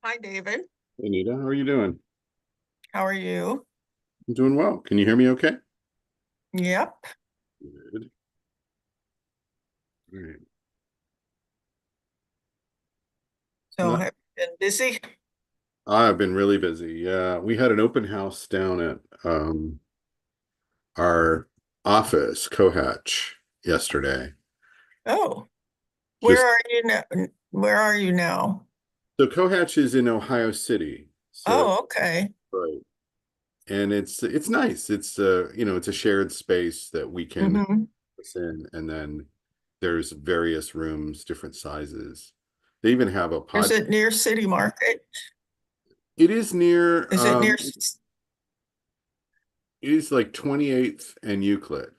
Hi, David. Hey, Nita, how are you doing? How are you? I'm doing well. Can you hear me okay? Yep. Good. All right. So No, have you been busy? I've been really busy. Yeah, we had an open house down at our office, Cohatch, yesterday. Oh, where Just are you now? Where are you now? so Cohatch is in Ohio City. So Oh, okay. right. And it's nice. It's a shared space that we can Hmm. us in, and then there's various rooms, different sizes. They even have a Is pod. it near City Market? It is near Is it near? it is like 28th and Euclid.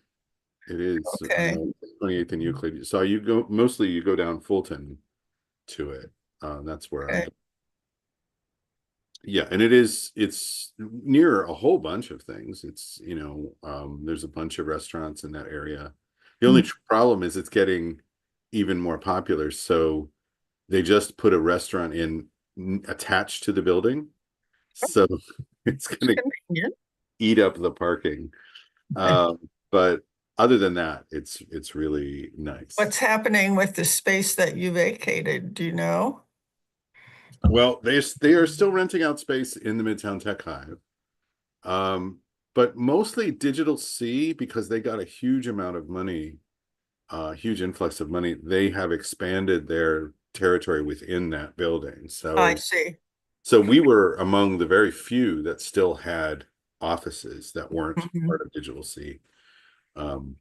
It is Okay. 28th and Euclid. So you go down Fulton to it. That's where I'm. Okay. Yeah, and it's near a whole bunch of things. There's a bunch of restaurants in that area. The only Mhm. problem is it's getting even more popular. So they just put a restaurant in attached to the building. So it's It's going to convenient. eat up the parking. But other than that, it's really nice. What's happening with the space that you vacated? Do you know? Well, they are still renting out space in the Midtown Tech Hive, but mostly Digital C because they got a huge amount of money, huge influx of money. They have expanded their territory within that building. I So see. so we were among the very few that still had offices that weren't Hmm. part of Digital C. Um,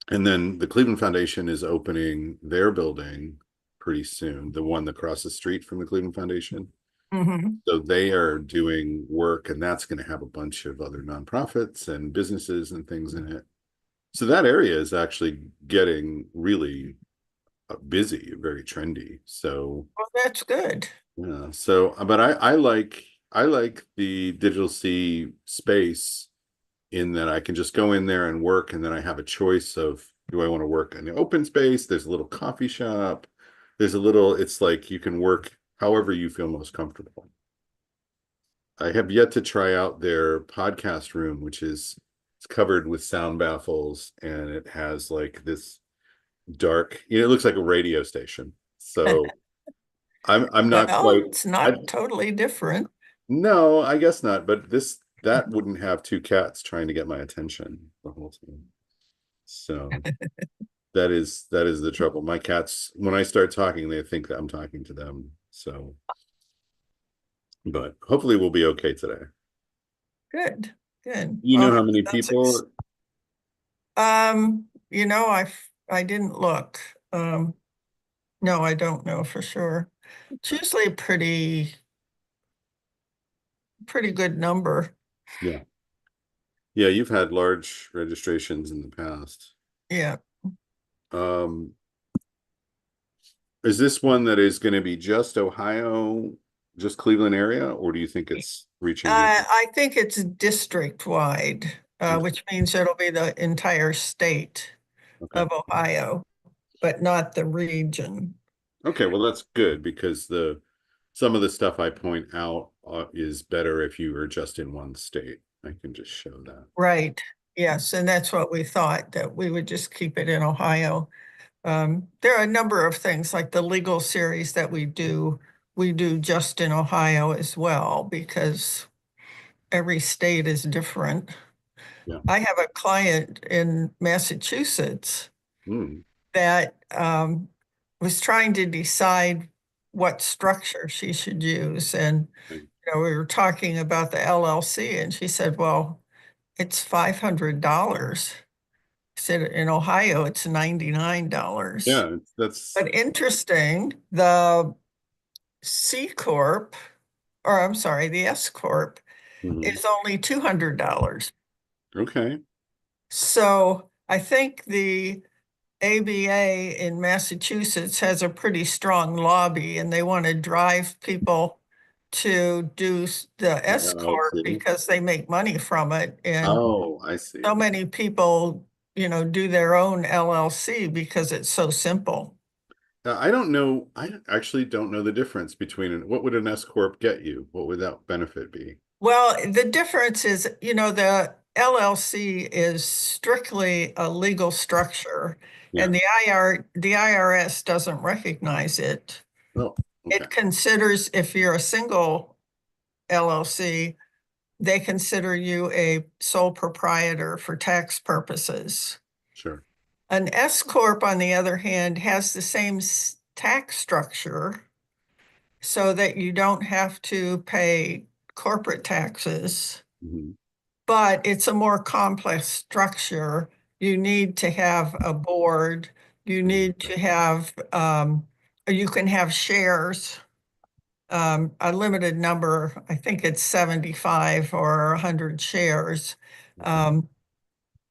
And then the Cleveland Foundation is opening their building pretty soon, the one across the street from the Cleveland Foundation. Hmm. So they are doing work, and that's going to have a bunch of other nonprofits and businesses and things in it. So that area is actually getting really busy, very trendy. So Well, that's good. yeah, but I like the Digital C space in that I can just go in there and work, and then I have a choice of do I want to work in the open space? There's a little coffee shop. It's like you can work however you feel most comfortable. I have yet to try out their podcast room, which is it's covered with sound baffles and it has like this dark, it looks like a radio station. So I'm not Well, quite it's I not totally different. no, I guess not, but that wouldn't have two cats trying to get my attention the whole time. So that is the trouble. My cats, when I start talking, they think that I'm talking to them. So, but hopefully we'll be okay today. Good. Good. You Well, know how many that's people? I didn't look. No, I don't know for sure. It's usually a pretty good number. Yeah. Yeah, you've had large registrations in the past. Yeah. Um, is this one that is going to be just Ohio, just Cleveland area, or do you think it's reaching the I think it's district wide, which means it'll be the entire state okay. of Ohio, but not the region. Okay, well that's good because the some of the stuff I point out is better if you are just in one state. I can just show that. Right. Yes, and that's what we thought, that we would just keep it in Ohio. There are a number of things like the legal series that we do just in Ohio as well, because every state is different. Yeah. I have a client in Massachusetts Hmm. that was trying to decide what structure she should use. And we were talking about the LLC, and she said, well, it's $500. I said, in Ohio, it's $99. Yeah, that's But interesting, the C Corp, or I'm sorry, the S Corp mhm. is only $200. Okay. So I think the ABA in Massachusetts has a pretty strong lobby, and they want to drive people to do the The S Corp LLC. because they make money from it. And Oh, I see. so many people, do their own LLC because it's so simple. I don't know. I actually don't know the difference between what would an S corp get you? What would that benefit be? Well, the difference is, the LLC is strictly a legal structure, Yeah. and the IRS doesn't recognize it. Oh, okay. It considers if you're a single LLC, they consider you a sole proprietor for tax purposes. Sure. An S corp, on the other hand, has the same tax structure so that you don't have to pay corporate taxes, Mhm. but it's a more complex structure. You need to have a board. You Mhm. need to have, you can have shares, a limited number. I think it's 75 or 100 shares. Okay. Um,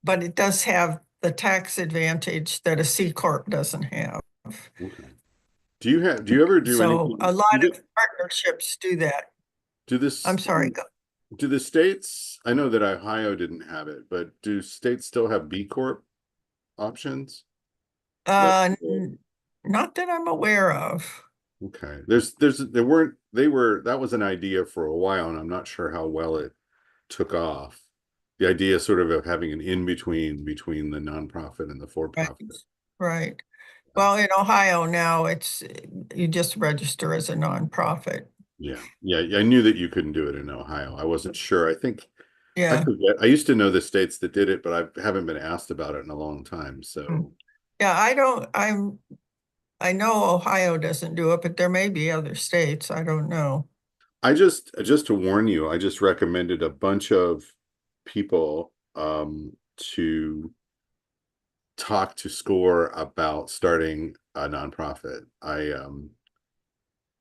but it does have the tax advantage that a C corp doesn't have. Okay. Do you ever do So a anything? lot of partnerships do that. Do I'm this sorry. do the states, I know that Ohio didn't have it, but do states still have B Corp options? That Uh, n- Not that I'm aware of. okay. There weren't they were that was an idea for a while, and I'm not sure how well it took off. The idea sort of having an in between the nonprofit and the Right. for-profit. Right. Uh, Well, in Ohio now, it's you just register as a nonprofit. yeah. Yeah. I knew that you couldn't do it in Ohio. I wasn't sure. I Yeah. forget. I used to know the states that did it, but I haven't been asked about it in a long time. Mm. So Yeah, I know Ohio doesn't do it, but there may be other states. I don't know. just to warn you, I just recommended a bunch of people to talk to SCORE about starting a nonprofit.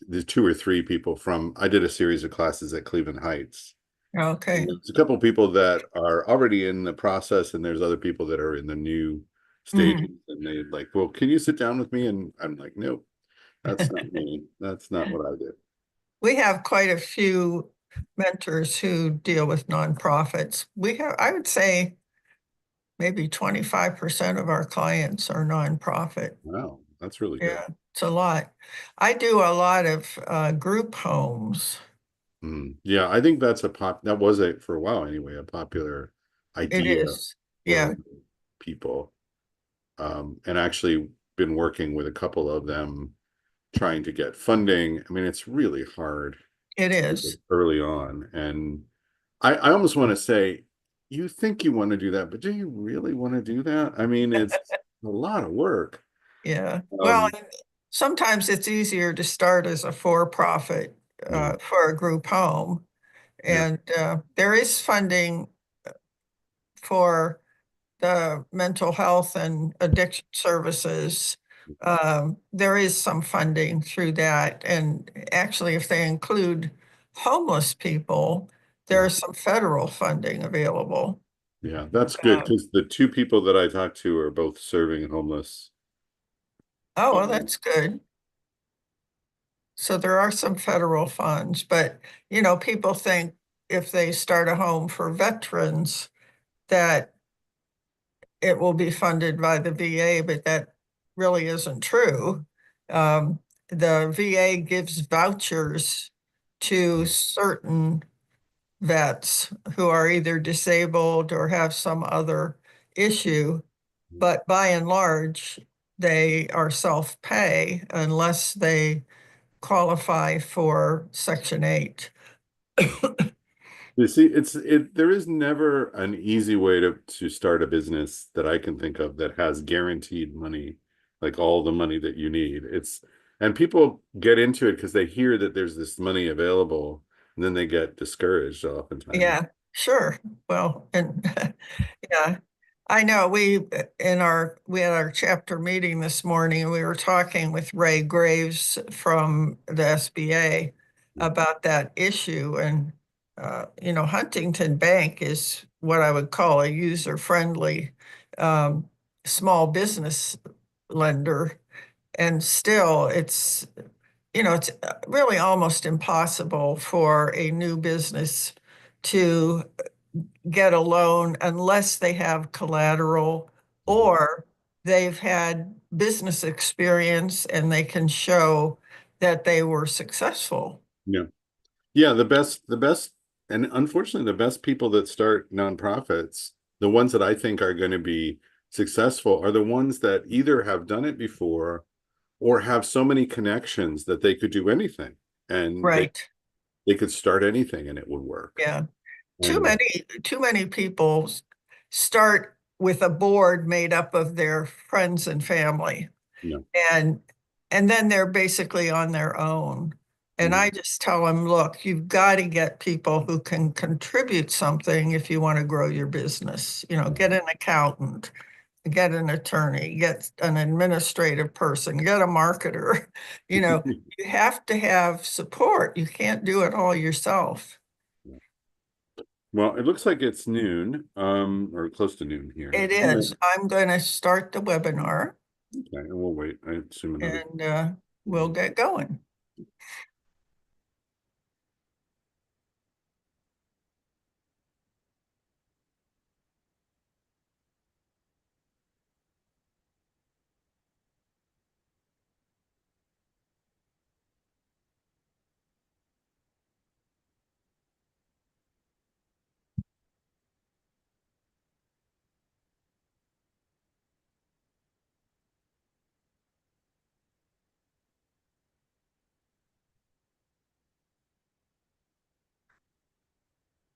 There's two or three people from I did a series of classes at Cleveland Heights. And Okay. there's a couple of people that are already in the process, and there's other people that are in the new Mhm. stages. And they like, well, can you sit down with me? And I'm like, nope, that's not me. That's not what I did. We have quite a few mentors who deal with nonprofits. I would say maybe 25% of our clients are nonprofit. Wow, that's really good. Yeah, it's a lot. I do a lot of group homes. Yeah, I think that was a for a while anyway, a popular It idea is. for Yeah, people. And actually been working with a couple of them trying to get funding. I mean, it's really hard it to do it is. early on. And I almost want to say, you think you want to do that, but do you really want to do that? I mean, it's a lot of work. Yeah. Well, Um, and sometimes it's easier to start as a for-profit yeah, for a group home. yeah, And there is funding for the mental health and addiction services. There is some funding through that. And actually, if they include homeless people, yeah, there's some federal funding available. yeah. That's good Um, because the two people that I talked to are both serving homeless. oh, well, Um, that's good. So there are some federal funds, but people think if they start a home for veterans that it will be funded by the VA, but that really isn't true. Um, the VA gives vouchers to certain vets who are either disabled or have some other issue, but by and large, they are self-pay unless they qualify for Section 8. You see, there is never an easy way to start a business that I can think of that has guaranteed money, like all the money that you need. And people get into it because they hear that there's this money available, and then they get discouraged oftentimes. Yeah, sure. Well, and yeah, I know we had our chapter meeting this morning and we were talking with Ray Graves from the SBA about that issue. And Huntington Bank is what I would call a user-friendly um, small business lender. And still, it's really almost impossible for a new business to get a loan unless they have collateral or they've had business experience and they can show that they were successful. Yeah. Yeah, the best, and unfortunately, the best people that start nonprofits, the ones that I think are going to be successful, are the ones that either have done it before or have so many connections that they could do anything, and Right. they could start anything and it would work. Yeah. Too And many people start with a board made up of their friends and family, you know, and then they're basically on their own. And mhm. I just tell them, look, you've got to get people who can contribute something if you want to grow your business. You know, get an accountant, get an attorney, get an administrative person, get a marketer. You know, you have to have support. You can't do it all yourself. Well, it looks like it's noon, or close to noon here. It All right. is. I'm going to start the webinar Okay, and we'll wait. I assume another. and we'll get going.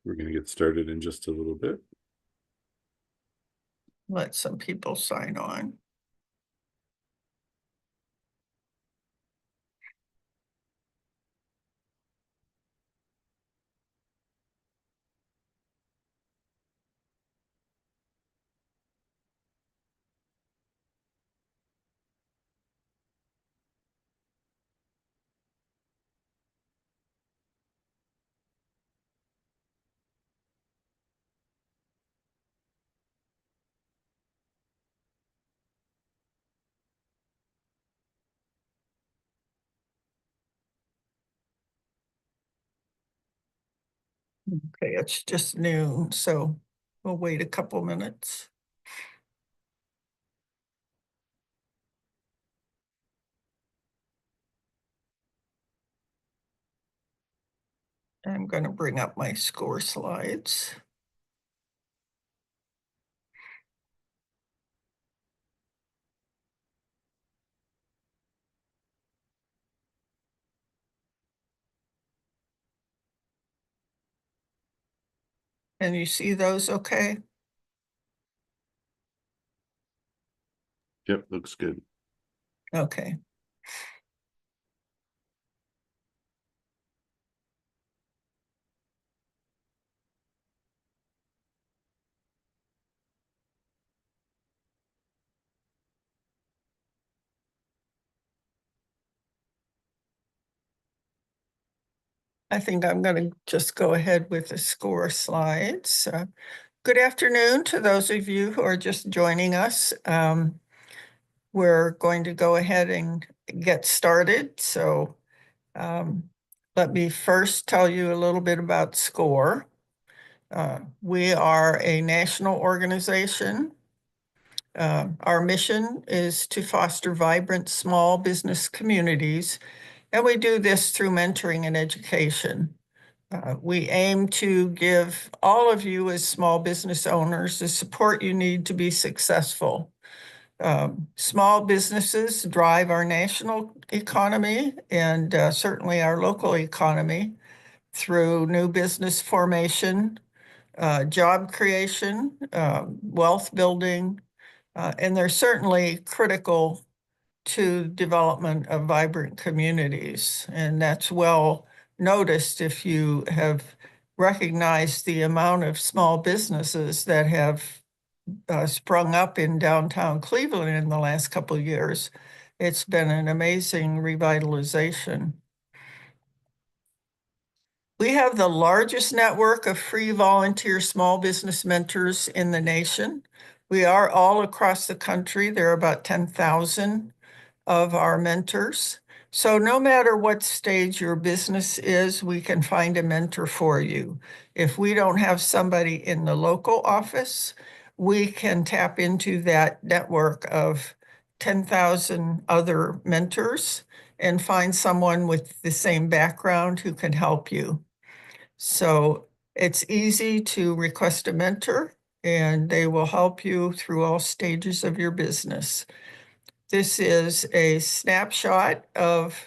We're going to get started in just a little bit. Let some people sign on. Okay, it's just noon, so we'll wait a couple minutes. I'm going to bring up my score slides. Can you see those okay? Yep, looks good. Okay. I think I'm going to just go ahead with the score slides. Good afternoon to those of you who are just joining us. We're going to go ahead and get started. So let me first tell you a little bit about SCORE. We are a national organization. Our mission is to foster vibrant small business communities, and we do this through mentoring and education. We aim to give all of you as small business owners the support you need to be successful. Small businesses drive our national economy and certainly our local economy through new business formation, job creation, wealth building, and they're certainly critical to development of vibrant communities. And that's well noticed if you have recognized the amount of small businesses that have sprung up in downtown Cleveland in the last couple of years. It's been an amazing revitalization. We have the largest network of free volunteer small business mentors in the nation. We are all across the country. There are about 10,000 of our mentors. So no matter what stage your business is, we can find a mentor for you. If we don't have somebody in the local office, we can tap into that network of 10,000 other mentors and find someone with the same background who can help you. So it's easy to request a mentor, and they will help you through all stages of your business. This is a snapshot of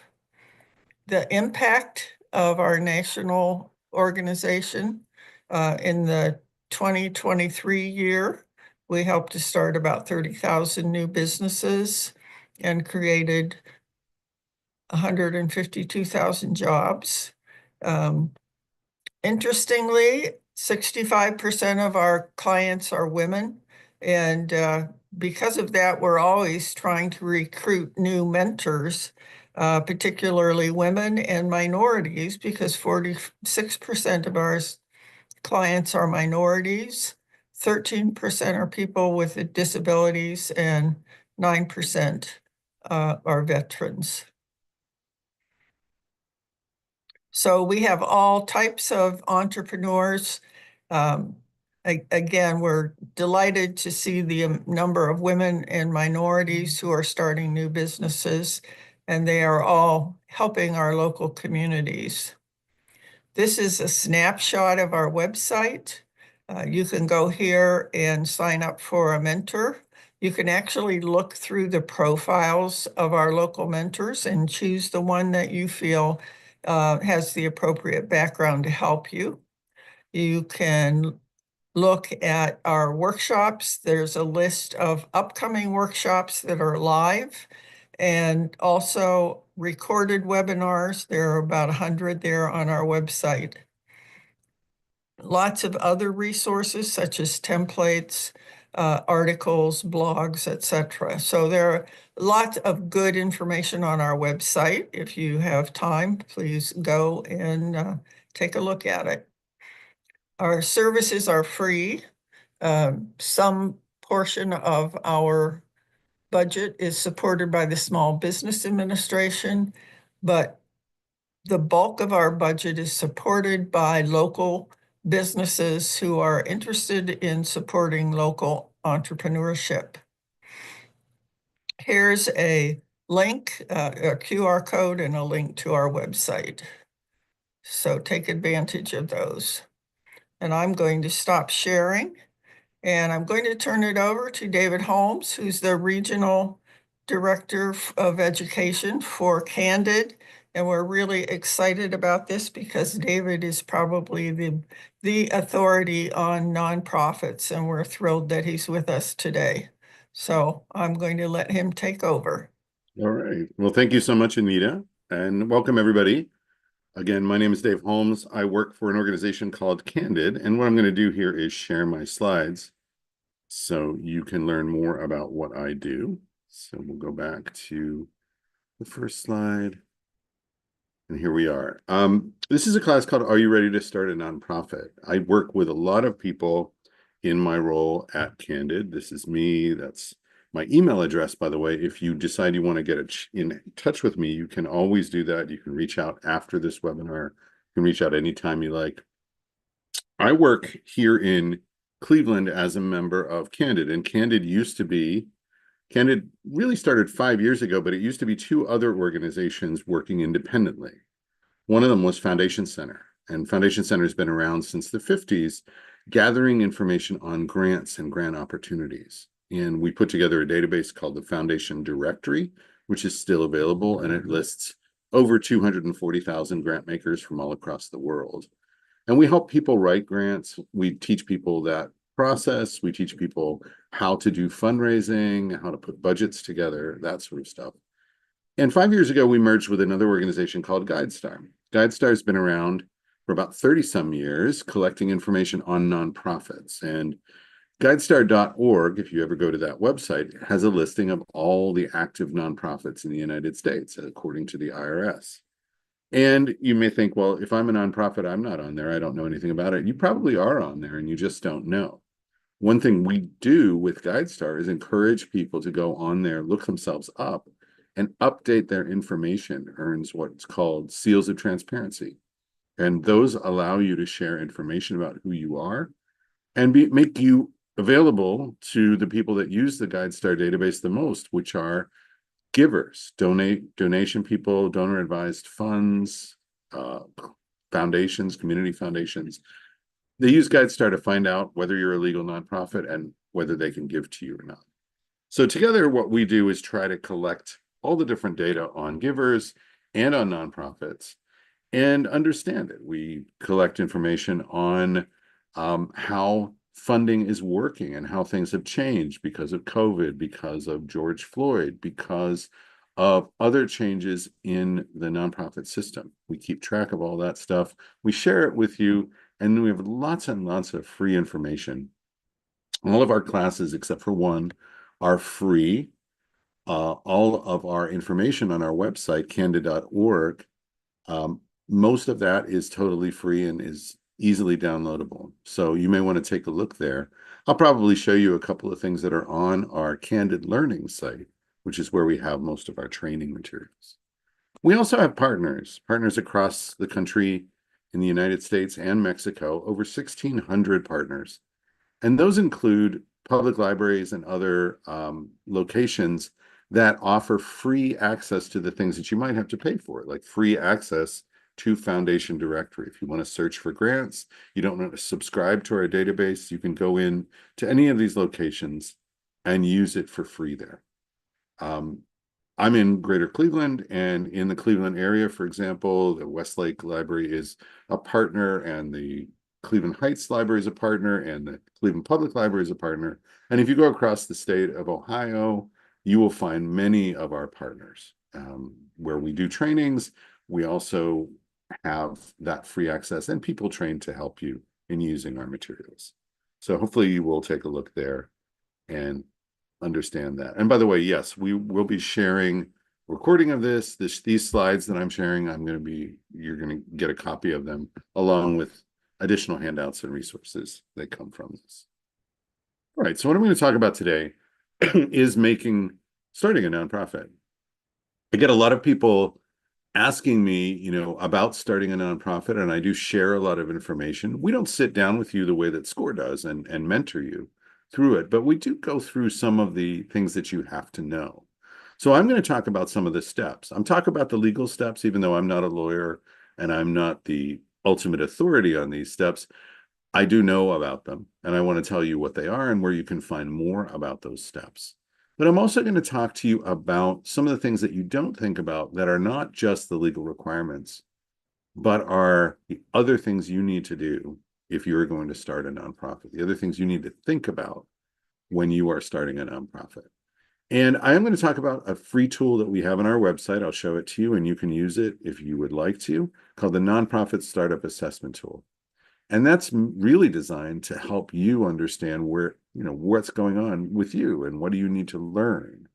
the impact of our national organization. In the 2023 year, we helped to start about 30,000 new businesses and created 152,000 jobs. Interestingly, 65% of our clients are women. And because of that, we're always trying to recruit new mentors, particularly women and minorities, because 46% of our clients are minorities, 13% are people with disabilities, and 9% are veterans. So we have all types of entrepreneurs. Again, we're delighted to see the number of women and minorities who are starting new businesses, and they are all helping our local communities. This is a snapshot of our website. You can go here and sign up for a mentor. You can actually look through the profiles of our local mentors and choose the one that you feel has the appropriate background to help you. You can look at our workshops. There's a list of upcoming workshops that are live and also recorded webinars. There are about 100 there on our website. Lots of other resources such as templates, articles, blogs, etc. So there are lots of good information on our website. If you have time, please go and take a look at it. Our services are free. Some portion of our budget is supported by the Small Business Administration, but the bulk of our budget is supported by local businesses who are interested in supporting local entrepreneurship. Here's a link, a QR code, and a link to our website. So take advantage of those. And I'm going to stop sharing. And I'm going to turn it over to David Holmes, who's the Regional Director of Education for Candid. And we're really excited about this because David is probably the authority on nonprofits, and we're thrilled that he's with us today. So I'm going to let him take over. All right. Well, thank you so much, Anita, and welcome everybody. Again, my name is Dave Holmes. I work for an organization called Candid, and what I'm going to do here is share my slides so you can learn more about what I do. So we'll go back to the first slide. And here we are. This is a class called Are You Ready to Start a Nonprofit? I work with a lot of people in my role at Candid. This is me. That's my email address, by the way. If you decide you want to get in touch with me, you can always do that. You can reach out after this webinar. You can reach out anytime you like. I work here in Cleveland as a member of Candid, and Candid really started 5 years ago, but it used to be two other organizations working independently. One of them was Foundation Center, and Foundation Center has been around since the 50s, gathering information on grants and grant opportunities. And we put together a database called the Foundation Directory, which is still available, and it lists over 240,000 grant makers from all across the world. And we help people write grants. We teach people that process. We teach people how to do fundraising, how to put budgets together, that sort of stuff. And 5 years ago, we merged with another organization called GuideStar. GuideStar has been around for about 30 some years, collecting information on nonprofits. And GuideStar.org, if you ever go to that website, has a listing of all the active nonprofits in the United States, according to the IRS. And you may think, well, if I'm a nonprofit, I'm not on there. I don't know anything about it. You probably are on there and you just don't know. One thing we do with GuideStar is encourage people to go on there, look themselves up, and update their information. Earns what's called seals of transparency. And those allow you to share information about who you are and make you available to the people that use the GuideStar database the most, which are givers, donation people, donor advised funds, foundations, community foundations. They use GuideStar to find out whether you're a legal nonprofit and whether they can give to you or not. So together, what we do is try to collect all the different data on givers and on nonprofits and understand it. We collect information on how funding is working and how things have changed because of COVID, because of George Floyd, because of other changes in the nonprofit system. We keep track of all that stuff. We share it with you, and we have lots and lots of free information. All of our classes, except for one, are free. All of our information on our website, candid.org, most of that is totally free and is easily downloadable. So you may want to take a look there. I'll probably show you a couple of things that are on our Candid Learning site, which is where we have most of our training materials. We also have partners across the country in the United States and Mexico, over 1,600 partners. And those include public libraries and other locations that offer free access to the things that you might have to pay for, like free access to Foundation Directory. If you want to search for grants, you don't want to subscribe to our database, you can go in to any of these locations and use it for free there. I'm in Greater Cleveland, and in the Cleveland area, for example, the Westlake Library is a partner, and the Cleveland Heights Library is a partner, and the Cleveland Public Library is a partner. And if you go across the state of Ohio, you will find many of our partners where we do trainings. We also have that free access and people trained to help you in using our materials. So hopefully you will take a look there and understand that. And by the way, yes, we will be sharing recording of these slides that I'm sharing. You're going to get a copy of them along with additional handouts and resources that come from this. All right, so what I'm going to talk about today is starting a nonprofit. I get a lot of people asking me, about starting a nonprofit, and I do share a lot of information. We don't sit down with you the way that SCORE does and mentor you through it, but we do go through some of the things that you have to know. So I'm going to talk about some of the steps. I'm talking about the legal steps, even though I'm not a lawyer and I'm not the ultimate authority on these steps. I do know about them, and I want to tell you what they are and where you can find more about those steps. But I'm also going to talk to you about some of the things that you don't think about that are not just the legal requirements, but are the other things you need to do if you're going to start a nonprofit, the other things you need to think about when you are starting a nonprofit. And I am going to talk about a free tool that we have on our website. I'll show it to you, and you can use it if you would like to, called the Nonprofit Startup Assessment Tool. And that's really designed to help you understand what's going on with you and what do you need to learn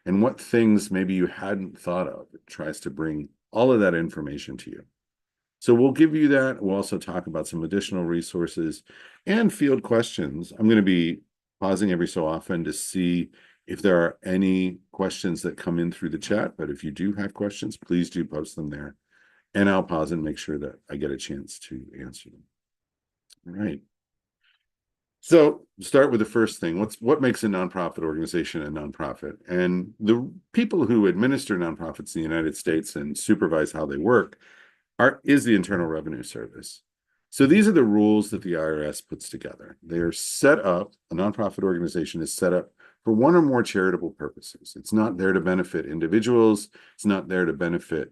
and what things maybe you hadn't thought of. It tries to bring all of that information to you. So we'll give you that. We'll also talk about some additional resources and field questions. I'm going to be pausing every so often to see if there are any questions that come in through the chat. But if you do have questions, please do post them there. And I'll pause and make sure that I get a chance to answer them. All right. So start with the first thing. What makes a nonprofit organization a nonprofit? And the people who administer nonprofits in the United States and supervise how they work is the Internal Revenue Service. So these are the rules that the IRS puts together. They're set up, a nonprofit organization is set up for one or more charitable purposes. It's not there to benefit individuals. It's not there to benefit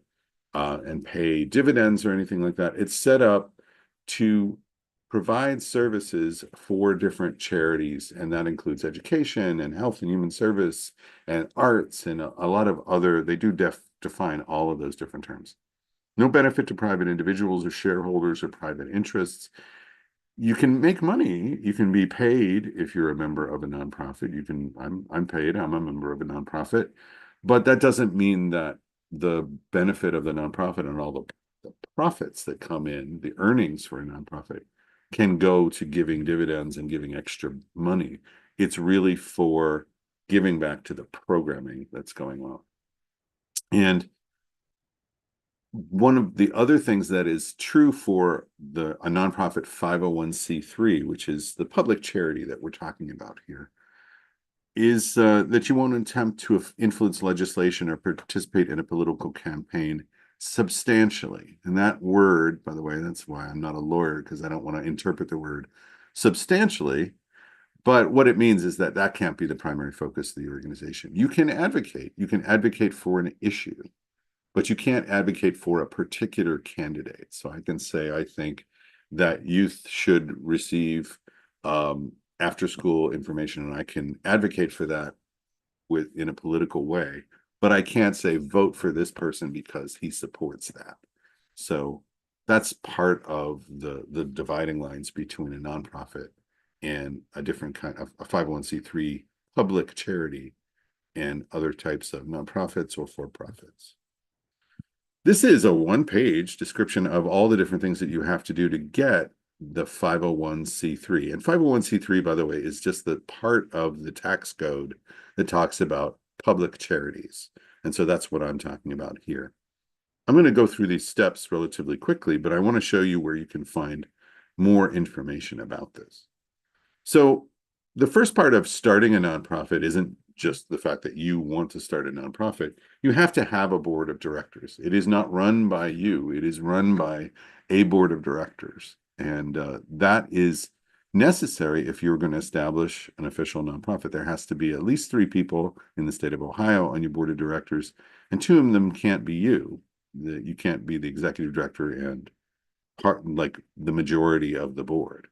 and pay dividends or anything like that. It's set up to provide services for different charities, and that includes education and health and human service and arts and a lot of other, they do define all of those different terms. No benefit to private individuals or shareholders or private interests. You can make money. You can be paid if you're a member of a nonprofit. I'm paid. I'm a member of a nonprofit, but that doesn't mean that the benefit of the nonprofit and all the profits that come in, the earnings for a nonprofit, can go to giving dividends and giving extra money. It's really for giving back to the programming that's going on. And one of the other things that is true for a nonprofit 501c3, which is the public charity that we're talking about here, is that you won't attempt to influence legislation or participate in a political campaign substantially. And that word, by the way, that's why I'm not a lawyer, because I don't want to interpret the word substantially. But what it means is that that can't be the primary focus of the organization. You can advocate for an issue, but you can't advocate for a particular candidate. So I can say, I think that youth should receive after school information, and I can advocate for that in a political way, but I can't say vote for this person because he supports that. So that's part of the dividing lines between a nonprofit and a different kind of a 501c3 public charity and other types of nonprofits or for-profits. This is a one-page description of all the different things that you have to do to get the 501c3. And 501c3, by the way, is just the part of the tax code that talks about public charities. And so that's what I'm talking about here. I'm going to go through these steps relatively quickly, but I want to show you where you can find more information about this. So the first part of starting a nonprofit isn't just the fact that you want to start a nonprofit. You have to have a board of directors. It is not run by you. It is run by a board of directors. And that is necessary if you're going to establish an official nonprofit. There has to be at least 3 people in the state of Ohio on your board of directors, and 2 of them can't be you. You can't be the executive director and like the majority of the board.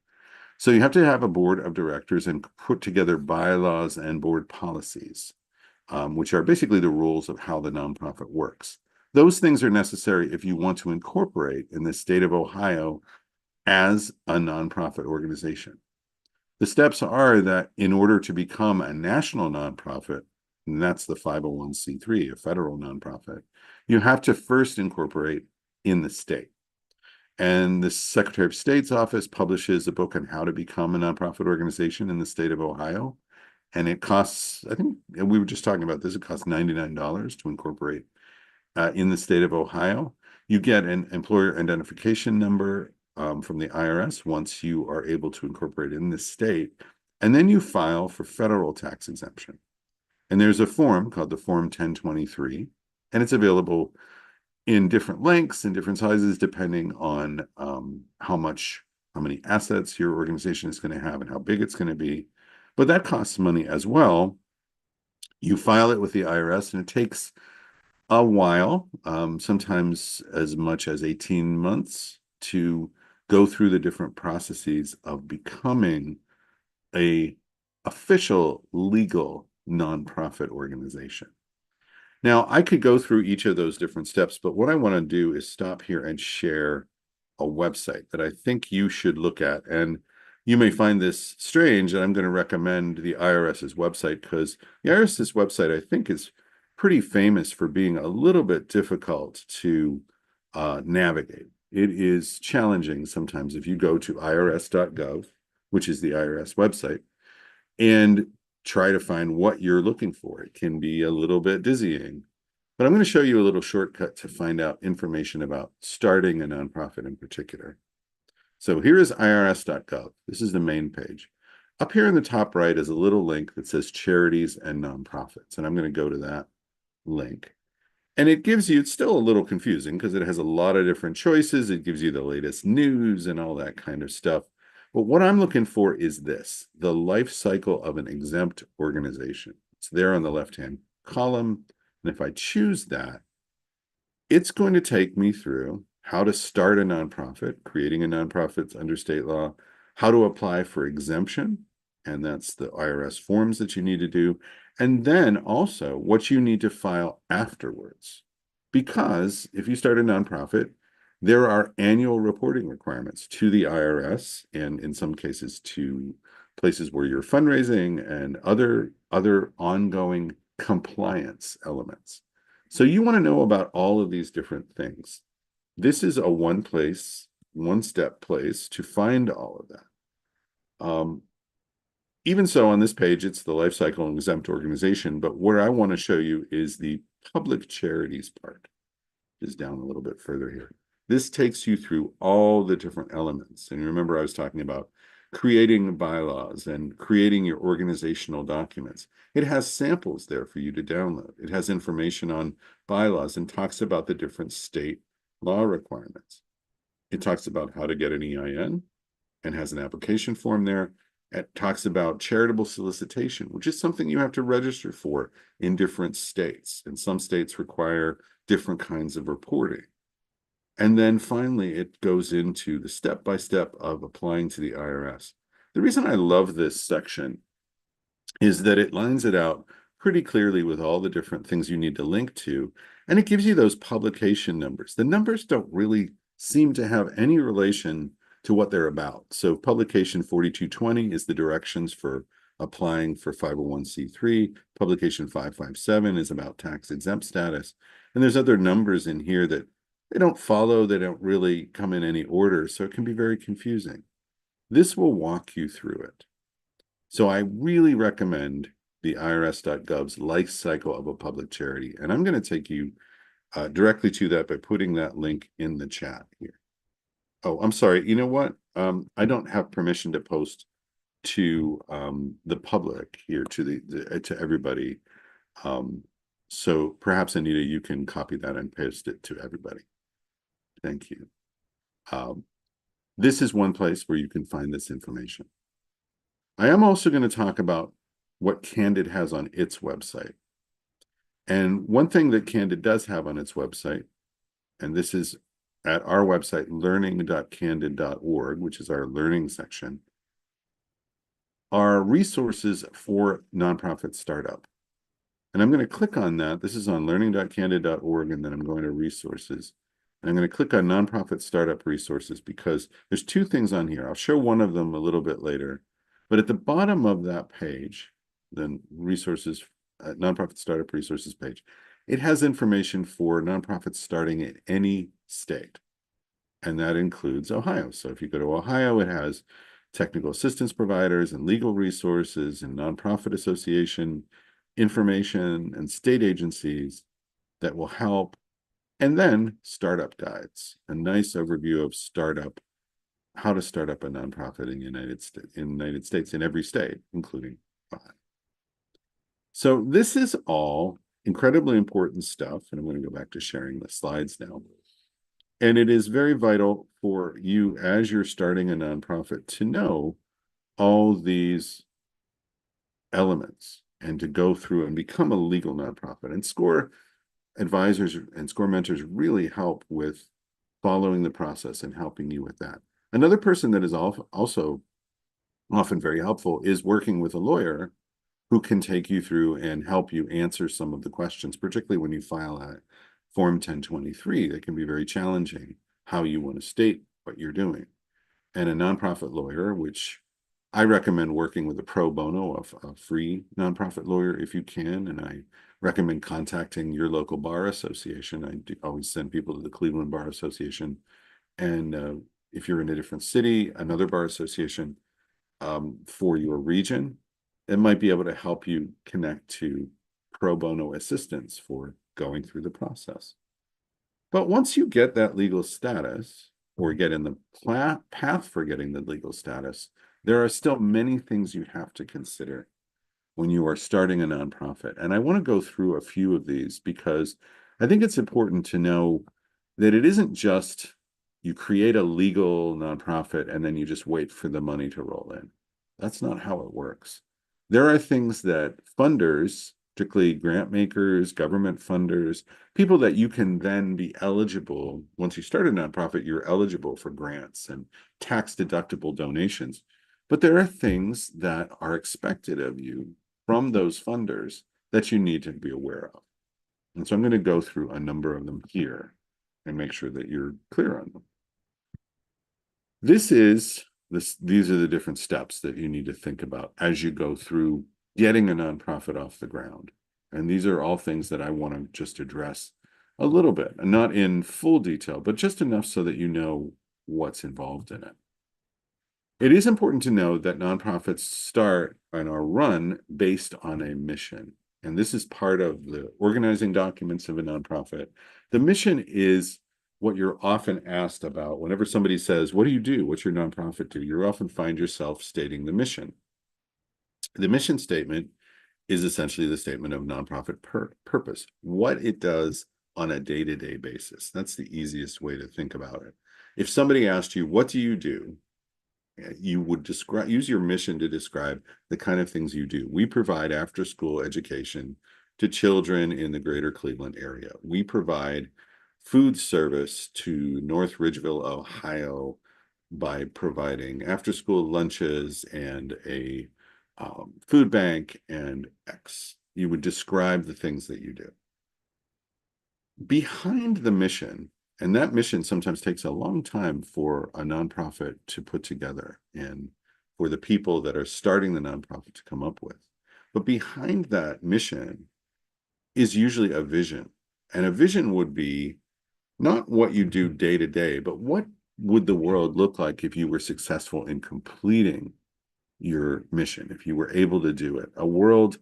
So you have to have a board of directors and put together bylaws and board policies, which are basically the rules of how the nonprofit works. Those things are necessary if you want to incorporate in the state of Ohio as a nonprofit organization. The steps are that in order to become a national nonprofit, and that's the 501c3, a federal nonprofit, you have to first incorporate in the state. And the Secretary of State's office publishes a book on how to become a nonprofit organization in the state of Ohio. And it costs, I think, and we were just talking about this, it costs $99 to incorporate in the state of Ohio. You get an employer identification number from the IRS once you are able to incorporate in this state. And then you file for federal tax exemption. And there's a form called the Form 1023, and it's available in different lengths and different sizes, depending on how many assets your organization is going to have and how big it's going to be. But that costs money as well. You file it with the IRS, and it takes a while, sometimes as much as 18 months, to go through the different processes of becoming a official legal nonprofit organization. Now, I could go through each of those different steps, but what I want to do is stop here and share a website that I think you should look at. And you may find this strange, and I'm going to recommend the IRS's website, because the IRS's website, I think, is pretty famous for being a little bit difficult to navigate. It is challenging sometimes if you go to irs.gov, which is the IRS website, and try to find what you're looking for. It can be a little bit dizzying, but I'm going to show you a little shortcut to find out information about starting a nonprofit in particular. So here is irs.gov. This is the main page. Up here in the top right is a little link that says charities and nonprofits, and I'm going to go to that link. And it gives you, it's still a little confusing because it has a lot of different choices. It gives you the latest news and all that kind of stuff. But what I'm looking for is this, the life cycle of an exempt organization. It's there on the left-hand column. And if I choose that, it's going to take me through how to start a nonprofit, creating a nonprofit under state law, how to apply for exemption, and that's the IRS forms that you need to do, and then also what you need to file afterwards. Because if you start a nonprofit, there are annual reporting requirements to the IRS, and in some cases to places where you're fundraising and other ongoing compliance elements. So you want to know about all of these different things. This is a one-step place to find all of that. Even so, on this page, it's the life cycle exempt organization, but what I want to show you is the public charities part. is down a little bit further here. This takes you through all the different elements. And remember, I was talking about creating bylaws and creating your organizational documents. It has samples there for you to download. It has information on bylaws and talks about the different state law requirements. It talks about how to get an EIN and has an application form there. It talks about charitable solicitation, which is something you have to register for in different states. And some states require different kinds of reporting. And then finally, it goes into the step-by-step of applying to the IRS. The reason I love this section is that it lines it out pretty clearly with all the different things you need to link to, and it gives you those publication numbers. The numbers don't really seem to have any relation to what they're about. So publication 4220 is the directions for applying for 501c3. Publication 557 is about tax exempt status. And there's other numbers in here that they don't follow, they don't really come in any order, so it can be very confusing. This will walk you through it. So I really recommend the irs.gov's life cycle of a public charity. And I'm going to take you directly to that by putting that link in the chat here. Oh, I'm sorry. You know what? I don't have permission to post to the public here, to everybody. So perhaps, Anita, you can copy that and paste it to everybody. Thank you. This is one place where you can find this information. I am also going to talk about what Candid has on its website. And one thing that Candid does have on its website, and this is at our website, learning.candid.org, which is our learning section, are resources for nonprofit startup. And I'm going to click on that. This is on learning.candid.org, and then I'm going to resources. And I'm going to click on nonprofit startup resources because there's two things on here. I'll show one of them a little bit later. But at the bottom of that page, the resources, nonprofit startup resources page, it has information for nonprofits starting in any state. And that includes Ohio. So if you go to Ohio, it has technical assistance providers and legal resources and nonprofit association information and state agencies that will help. And then startup guides, a nice overview of how to start up a nonprofit in the United States, in every state, including Ohio. So this is all incredibly important stuff. And I'm going to go back to sharing the slides now. And it is very vital for you as you're starting a nonprofit to know all these elements and to go through and become a legal nonprofit. And SCORE advisors and SCORE mentors really help with following the process and helping you with that. Another person that is also often very helpful is working with a lawyer who can take you through and help you answer some of the questions, particularly when you file a Form 1023. That can be very challenging, how you want to state what you're doing. And a nonprofit lawyer, which I recommend working with a pro bono, a free nonprofit lawyer if you can. And I recommend contacting your local bar association. I do always send people to the Cleveland Bar Association. And if you're in a different city, another bar association for your region, it might be able to help you connect to pro bono assistance for going through the process. But once you get that legal status or get in the path for getting the legal status, there are still many things you have to consider when you are starting a nonprofit. And I want to go through a few of these because I think it's important to know that it isn't just you create a legal nonprofit and then you just wait for the money to roll in. That's not how it works. There are things that funders, particularly grant makers, government funders, people that you can then be eligible, once you start a nonprofit, you're eligible for grants and tax deductible donations. But there are things that are expected of you from those funders that you need to be aware of. And so I'm going to go through a number of them here and make sure that you're clear on them. These are the different steps that you need to think about as you go through getting a nonprofit off the ground. And these are all things that I want to just address a little bit, and not in full detail, but just enough so that you know what's involved in it. It is important to know that nonprofits start and are run based on a mission. and this is part of the organizing documents of a nonprofit. The mission is what you're often asked about whenever somebody says, "What do you do? What's your nonprofit do?" You often find yourself stating the mission. The mission statement is essentially the statement of nonprofit purpose, what it does on a day-to-day basis. That's the easiest way to think about it. If somebody asked you, "What do you do?" you would use your mission to describe the kind of things you do. We provide after school education to children in the greater Cleveland area. We provide food service to North Ridgeville, Ohio by providing after school lunches and a food bank and X. You would describe the things that you do. Behind the mission, and that mission sometimes takes a long time for a nonprofit to put together and for the people that are starting the nonprofit to come up with. But behind that mission is usually a vision. And a vision would be not what you do day to day, but what would the world look like if you were successful in completing your mission, if you were able to do it? A world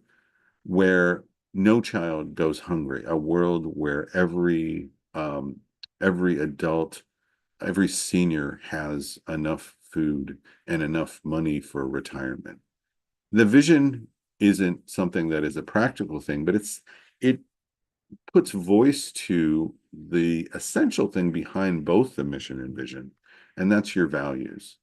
where no child goes hungry, a world where every adult, every senior has enough food and enough money for retirement. The vision isn't something that is a practical thing, but it puts voice to the essential thing behind both the mission and vision, and that's your values.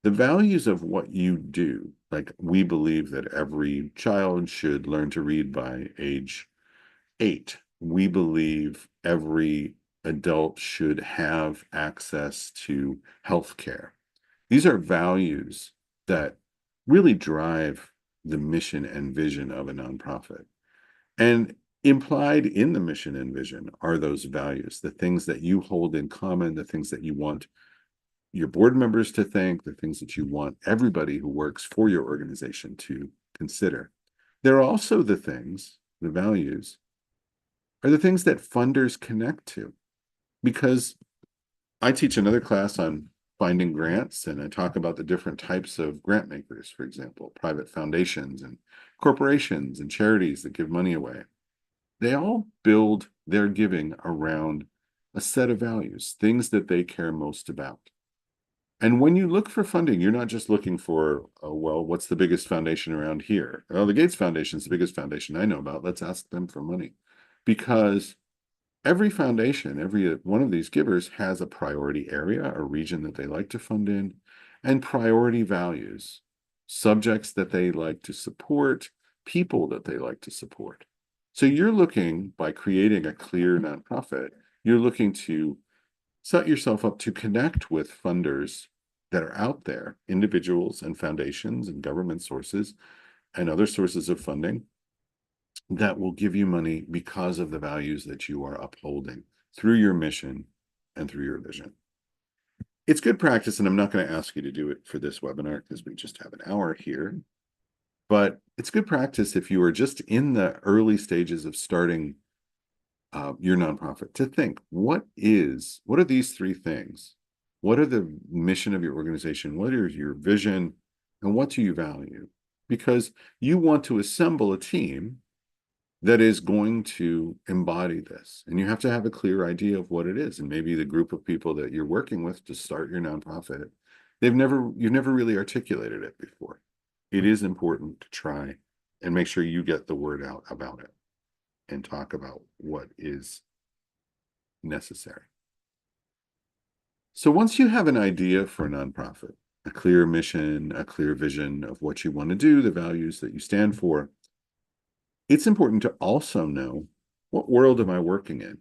The values of what you do, like we believe that every child should learn to read by age 8. We believe every adult should have access to health care. These are values that really drive the mission and vision of a nonprofit. And implied in the mission and vision are those values, the things that you hold in common, the things that you want your board members to think, the things that you want everybody who works for your organization to consider. There are also the things, the values, are the things that funders connect to. Because I teach another class on finding grants, and I talk about the different types of grant makers, for example, private foundations and corporations and charities that give money away. They all build their giving around a set of values, things that they care most about. And when you look for funding, you're not just looking for, oh, well, what's the biggest foundation around here? Oh, the Gates Foundation is the biggest foundation I know about. Let's ask them for money. Because every foundation, every one of these givers has a priority area, a region that they like to fund in, and priority values, subjects that they like to support, people that they like to support. So you're looking, by creating a clear nonprofit, you're looking to set yourself up to connect with funders that are out there, individuals and foundations and government sources and other sources of funding that will give you money because of the values that you are upholding through your mission and through your vision. It's good practice, and I'm not going to ask you to do it for this webinar because we just have an hour here, but it's good practice if you are just in the early stages of starting your nonprofit to think, what are these three things? What are the mission of your organization? What is your vision? And what do you value? Because you want to assemble a team that is going to embody this. And you have to have a clear idea of what it is. And maybe the group of people that you're working with to start your nonprofit, you've never really articulated it before. It is important to try and make sure you get the word out about it and talk about what is necessary. So once you have an idea for a nonprofit, a clear mission, a clear vision of what you want to do, the values that you stand for, it's important to also know, what world am I working in?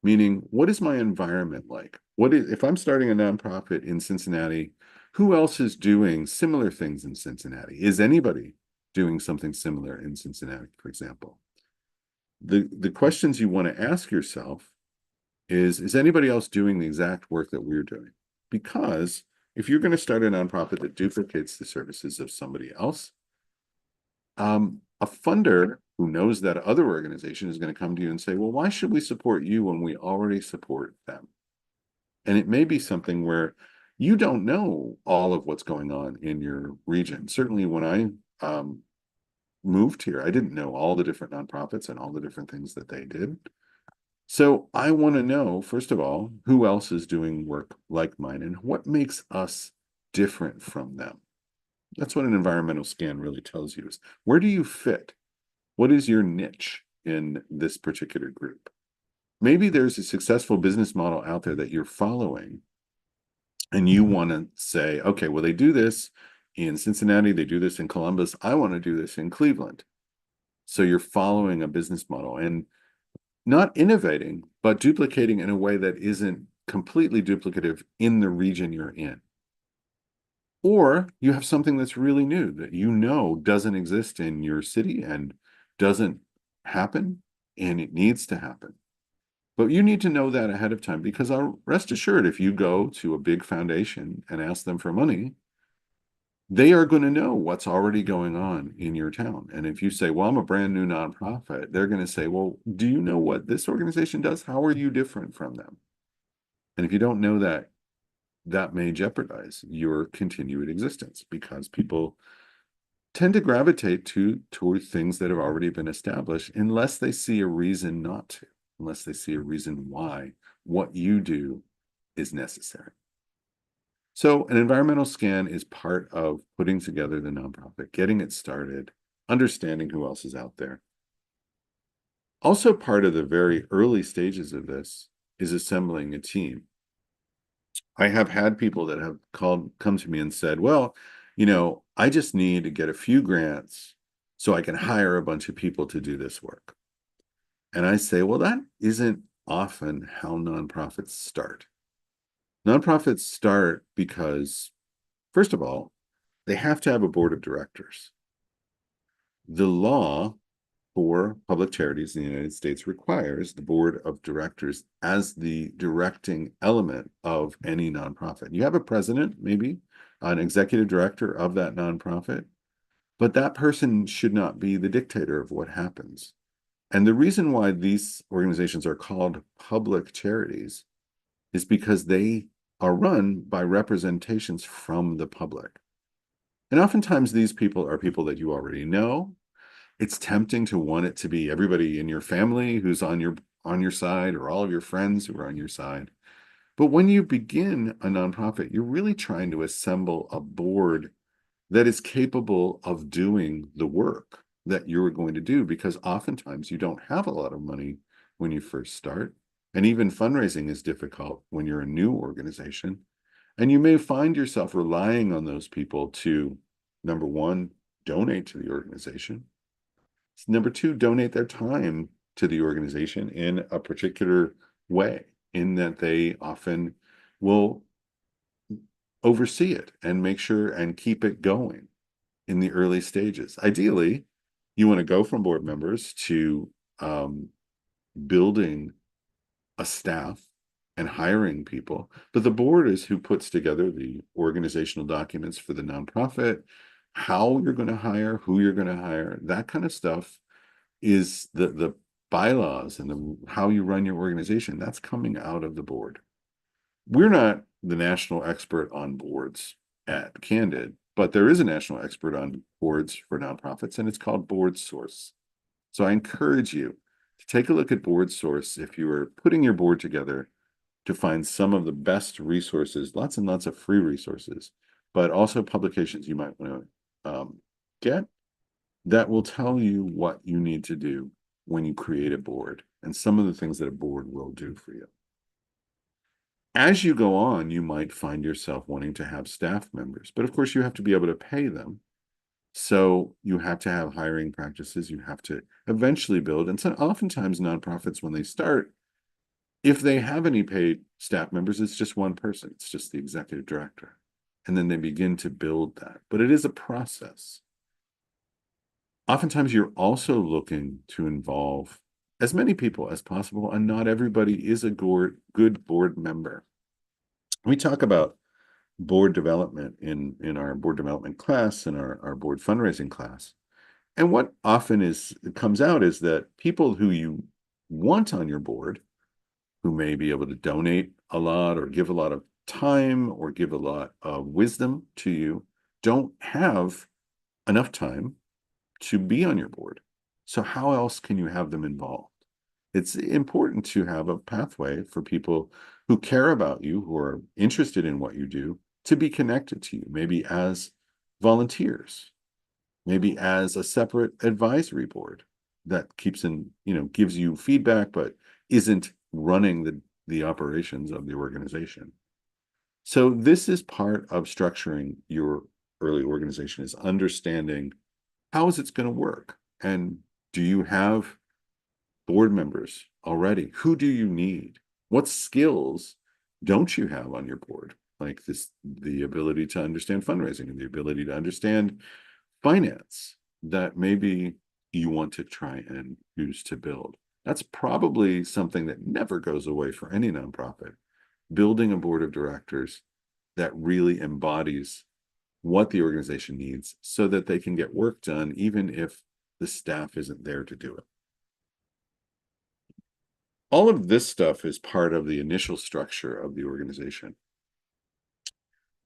Meaning, what is my environment like? If I'm starting a nonprofit in Cincinnati, who else is doing similar things in Cincinnati? Is anybody doing something similar in Cincinnati, for example? The questions you want to ask yourself is anybody else doing the exact work that we're doing? Because if you're going to start a nonprofit that duplicates the services of somebody else, a funder who knows that other organization is going to come to you and say, well, why should we support you when we already support them? And it may be something where you don't know all of what's going on in your region. Certainly when I moved here, I didn't know all the different nonprofits and all the different things that they did. So I want to know, first of all, who else is doing work like mine and what makes us different from them. That's what an environmental scan really tells you is where do you fit? What is your niche in this particular group? Maybe there's a successful business model out there that you're following and you want to say, okay, well, they do this in Cincinnati, they do this in Columbus. I want to do this in Cleveland. So you're following a business model and not innovating, but duplicating in a way that isn't completely duplicative in the region you're in. Or you have something that's really new that you know doesn't exist in your city and doesn't happen, and it needs to happen. But you need to know that ahead of time because I'll rest assured if you go to a big foundation and ask them for money, they are going to know what's already going on in your town. And if you say, well, I'm a brand new nonprofit, they're going to say, well, do you know what this organization does? How are you different from them? And if you don't know that, that may jeopardize your continued existence because people tend to gravitate toward things that have already been established unless they see a reason not to, unless they see a reason why what you do is necessary. So an environmental scan is part of putting together the nonprofit, getting it started, understanding who else is out there. Also part of the very early stages of this is assembling a team. I have had people that have come to me and said, well, I just need to get a few grants so I can hire a bunch of people to do this work. And I say, well, that isn't often how nonprofits start. Nonprofits start because, first of all, they have to have a board of directors. The law for public charities in the United States requires the board of directors as the directing element of any nonprofit. You have a president, maybe an executive director of that nonprofit, but that person should not be the dictator of what happens. And the reason why these organizations are called public charities is because they are run by representations from the public. And oftentimes these people are people that you already know. It's tempting to want it to be everybody in your family who's on your side or all of your friends who are on your side. But when you begin a nonprofit, you're really trying to assemble a board that is capable of doing the work that you're going to do because oftentimes you don't have a lot of money when you first start. And even fundraising is difficult when you're a new organization. And you may find yourself relying on those people to, number one, donate to the organization. Number two, donate their time to the organization in a particular way, in that they often will oversee it and make sure and keep it going in the early stages. Ideally, you want to go from board members to building a staff and hiring people, but the board is who puts together the organizational documents for the nonprofit, how you're going to hire, who you're going to hire, that kind of stuff is the bylaws and how you run your organization. That's coming out of the board. We're not the national expert on boards at Candid, but there is a national expert on boards for nonprofits, and it's called Board Source. So I encourage you to take a look at Board Source if you are putting your board together to find some of the best resources, lots and lots of free resources, but also publications you might want to get that will tell you what you need to do when you create a board and some of the things that a board will do for you. As you go on, you might find yourself wanting to have staff members, but of course you have to be able to pay them. So you have to have hiring practices. You have to eventually build. And so oftentimes nonprofits, when they start, if they have any paid staff members, it's just one person. It's just the executive director. And then they begin to build that. But it is a process. Oftentimes you're also looking to involve as many people as possible, and not everybody is a good board member. We talk about board development in our board development class and our board fundraising class. And what often comes out is that people who you want on your board, who may be able to donate a lot or give a lot of time or give a lot of wisdom to you, don't have enough time to be on your board. So how else can you have them involved? It's important to have a pathway for people who care about you, who are interested in what you do, to be connected to you, maybe as volunteers, maybe as a separate advisory board that keeps in, gives you feedback, but isn't running the operations of the organization. So this is part of structuring your early organization, is understanding how is it going to work? And do you have board members already? Who do you need? What skills don't you have on your board? Like the ability to understand fundraising and the ability to understand finance that maybe you want to try and use to build. That's probably something that never goes away for any nonprofit. Building a board of directors that really embodies what the organization needs so that they can get work done, even if the staff isn't there to do it. All of this stuff is part of the initial structure of the organization.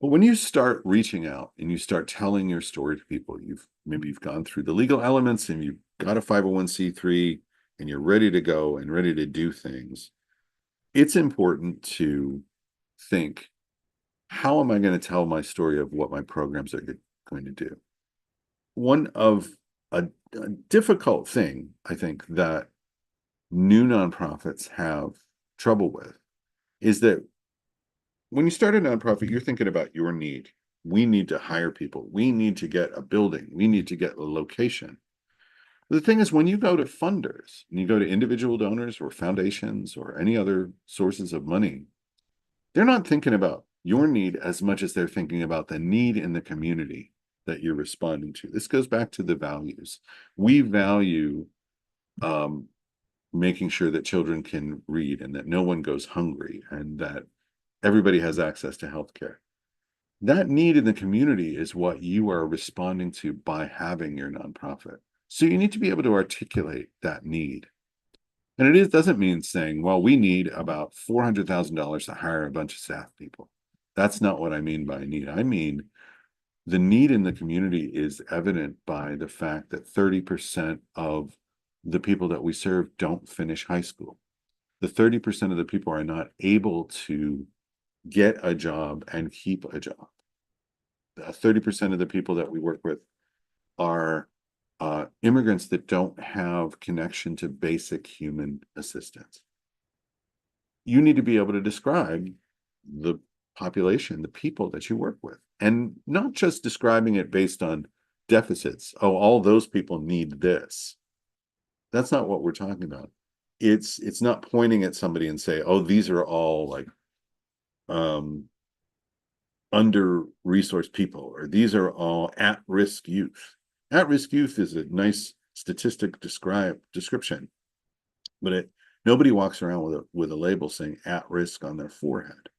But when you start reaching out and you start telling your story to people, maybe you've gone through the legal elements and you've got a 501c3 and you're ready to go and ready to do things, it's important to think, how am I going to tell my story of what my programs are going to do? One of a difficult thing, I think, that new nonprofits have trouble with is that when you start a nonprofit, you're thinking about your need. We need to hire people. We need to get a building. We need to get a location. The thing is, when you go to funders and you go to individual donors or foundations or any other sources of money, they're not thinking about your need as much as they're thinking about the need in the community that you're responding to. This goes back to the values. We value making sure that children can read and that no one goes hungry and that everybody has access to healthcare. That need in the community is what you are responding to by having your nonprofit. So you need to be able to articulate that need. And doesn't mean saying, well, we need about $400,000 to hire a bunch of staff people. That's not what I mean by need. I mean, the need in the community is evident by the fact that 30% of the people that we serve don't finish high school. The 30% of the people are not able to get a job and keep a job. 30% of the people that we work with are immigrants that don't have connection to basic human assistance. You need to be able to describe the population, the people that you work with, and not just describing it based on deficits. Oh, all those people need this. That's not what we're talking about. It's not pointing at somebody and say, oh, these are all like under-resourced people, or these are all at-risk youth. At-risk youth is a nice statistic description, but nobody walks around with a label saying at risk on their forehead.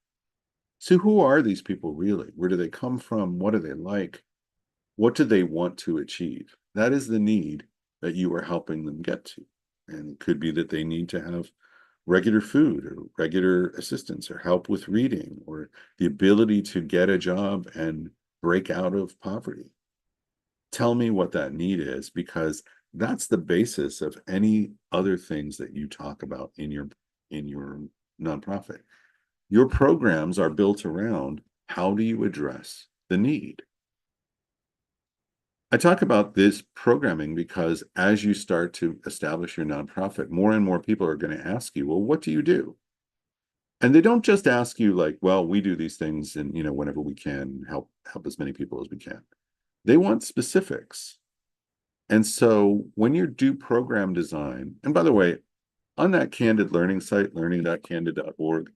So who are these people really? Where do they come from? What are they like? What do they want to achieve? That is the need that you are helping them get to. And it could be that they need to have regular food or regular assistance or help with reading or the ability to get a job and break out of poverty. Tell me what that need is, because that's the basis of any other things that you talk about in your nonprofit. Your programs are built around, how do you address the need? I talk about this programming because as you start to establish your nonprofit, more and more people are going to ask you, well, what do you do? And they don't just ask you like, well, we do these things and, whenever we can help as many people as we can. They want specifics. And so when you do program design, and by the way, on that Candid Learning site, learning.candid.org,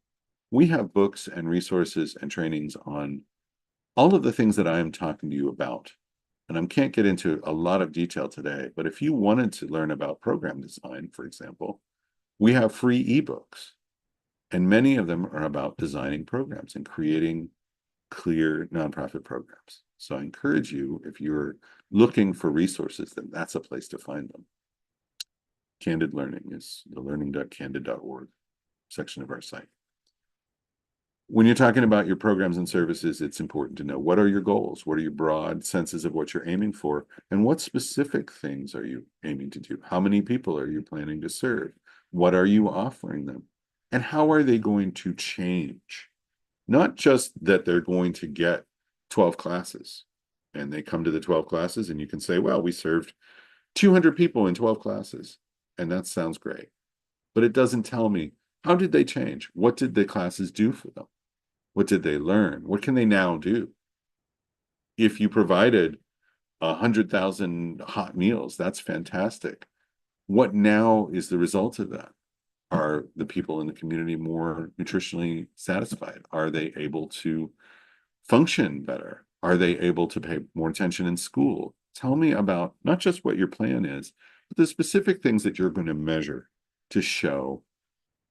we have books and resources and trainings on all of the things that I am talking to you about. And I can't get into a lot of detail today, but if you wanted to learn about program design, for example, we have free ebooks. And many of them are about designing programs and creating clear nonprofit programs. So I encourage you, if you're looking for resources, then that's a place to find them. Candid Learning is the learning.candid.org section of our site. when you're talking about your programs and services, it's important to know what are your goals? What are your broad senses of what you're aiming for? And what specific things are you aiming to do? How many people are you planning to serve? What are you offering them? And how are they going to change? Not just that they're going to get 12 classes and they come to the 12 classes and you can say, well, we served 200 people in 12 classes. And that sounds great. But it doesn't tell me, how did they change? What did the classes do for them? What did they learn? What can they now do? If you provided 100,000 hot meals, that's fantastic. What now is the result of that? Are the people in the community more nutritionally satisfied? Are they able to function better? Are they able to pay more attention in school? Tell me about not just what your plan is, but the specific things that you're going to measure to show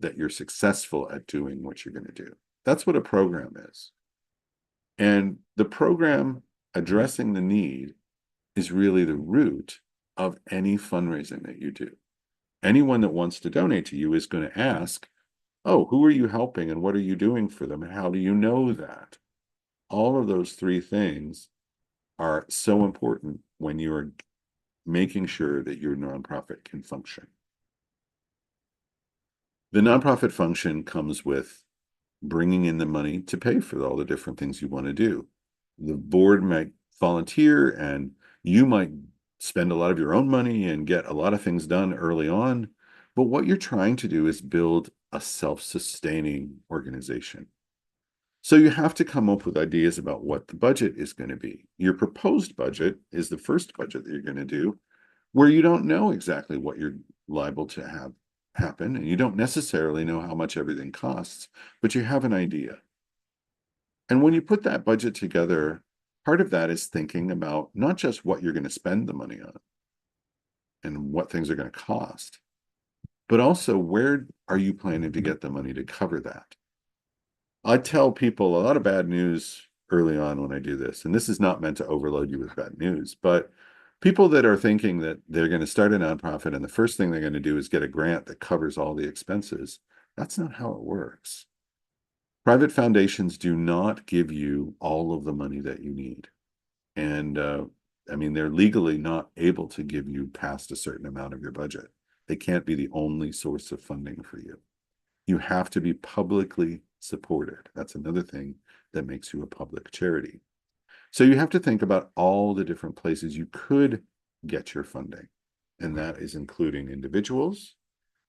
that you're successful at doing what you're going to do. That's what a program is. And the program addressing the need is really the root of any fundraising that you do. Anyone that wants to donate to you is going to ask, oh, who are you helping and what are you doing for them? And how do you know that? All of those three things are so important when you're making sure that your nonprofit can function. The nonprofit function comes with bringing in the money to pay for all the different things you want to do. The board might volunteer and you might spend a lot of your own money and get a lot of things done early on. But what you're trying to do is build a self-sustaining organization. So you have to come up with ideas about what the budget is going to be. Your proposed budget is the first budget that you're going to do, where you don't know exactly what you're liable to have happen, and you don't necessarily know how much everything costs, but you have an idea. And when you put that budget together, part of that is thinking about not just what you're going to spend the money on and what things are going to cost, but also where are you planning to get the money to cover that? I tell people a lot of bad news early on when I do this, and this is not meant to overload you with bad news, but people that are thinking that they're going to start a nonprofit and the first thing they're going to do is get a grant that covers all the expenses, that's not how it works. Private foundations do not give you all of the money that you need. And I mean, they're legally not able to give you past a certain amount of your budget. They can't be the only source of funding for you. You have to be publicly supported. That's another thing that makes you a public charity. So you have to think about all the different places you could get your funding. And that is including individuals,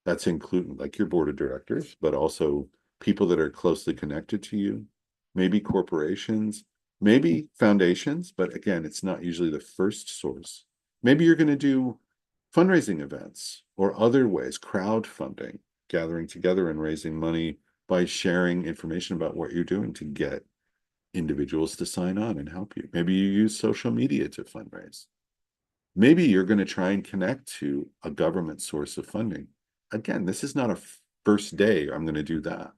that's including like your board of directors, but also people that are closely connected to you, maybe corporations, maybe foundations, but again, it's not usually the first source. Maybe you're going to do fundraising events or other ways, crowdfunding, gathering together and raising money by sharing information about what you're doing to get individuals to sign on and help you. Maybe you use social media to fundraise. Maybe you're going to try and connect to a government source of funding. Again, this is not a first day, I'm going to do that.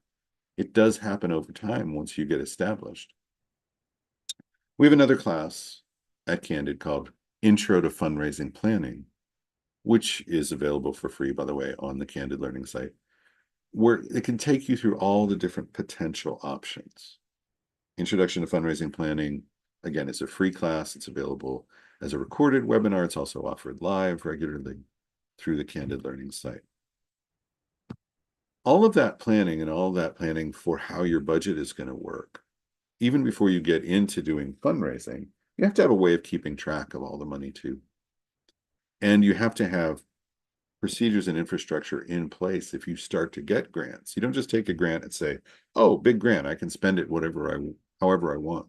It does happen over time once you get established. We have another class at Candid called Intro to Fundraising Planning, which is available for free, by the way, on the Candid Learning site, where it can take you through all the different potential options. Introduction to Fundraising Planning, again, is a free class. It's available as a recorded webinar. It's also offered live regularly through the Candid Learning site. All of that planning and all of that planning for how your budget is going to work, even before you get into doing fundraising, you have to have a way of keeping track of all the money too. And you have to have procedures and infrastructure in place if you start to get grants. You don't just take a grant and say, oh, big grant, I can spend it however I want.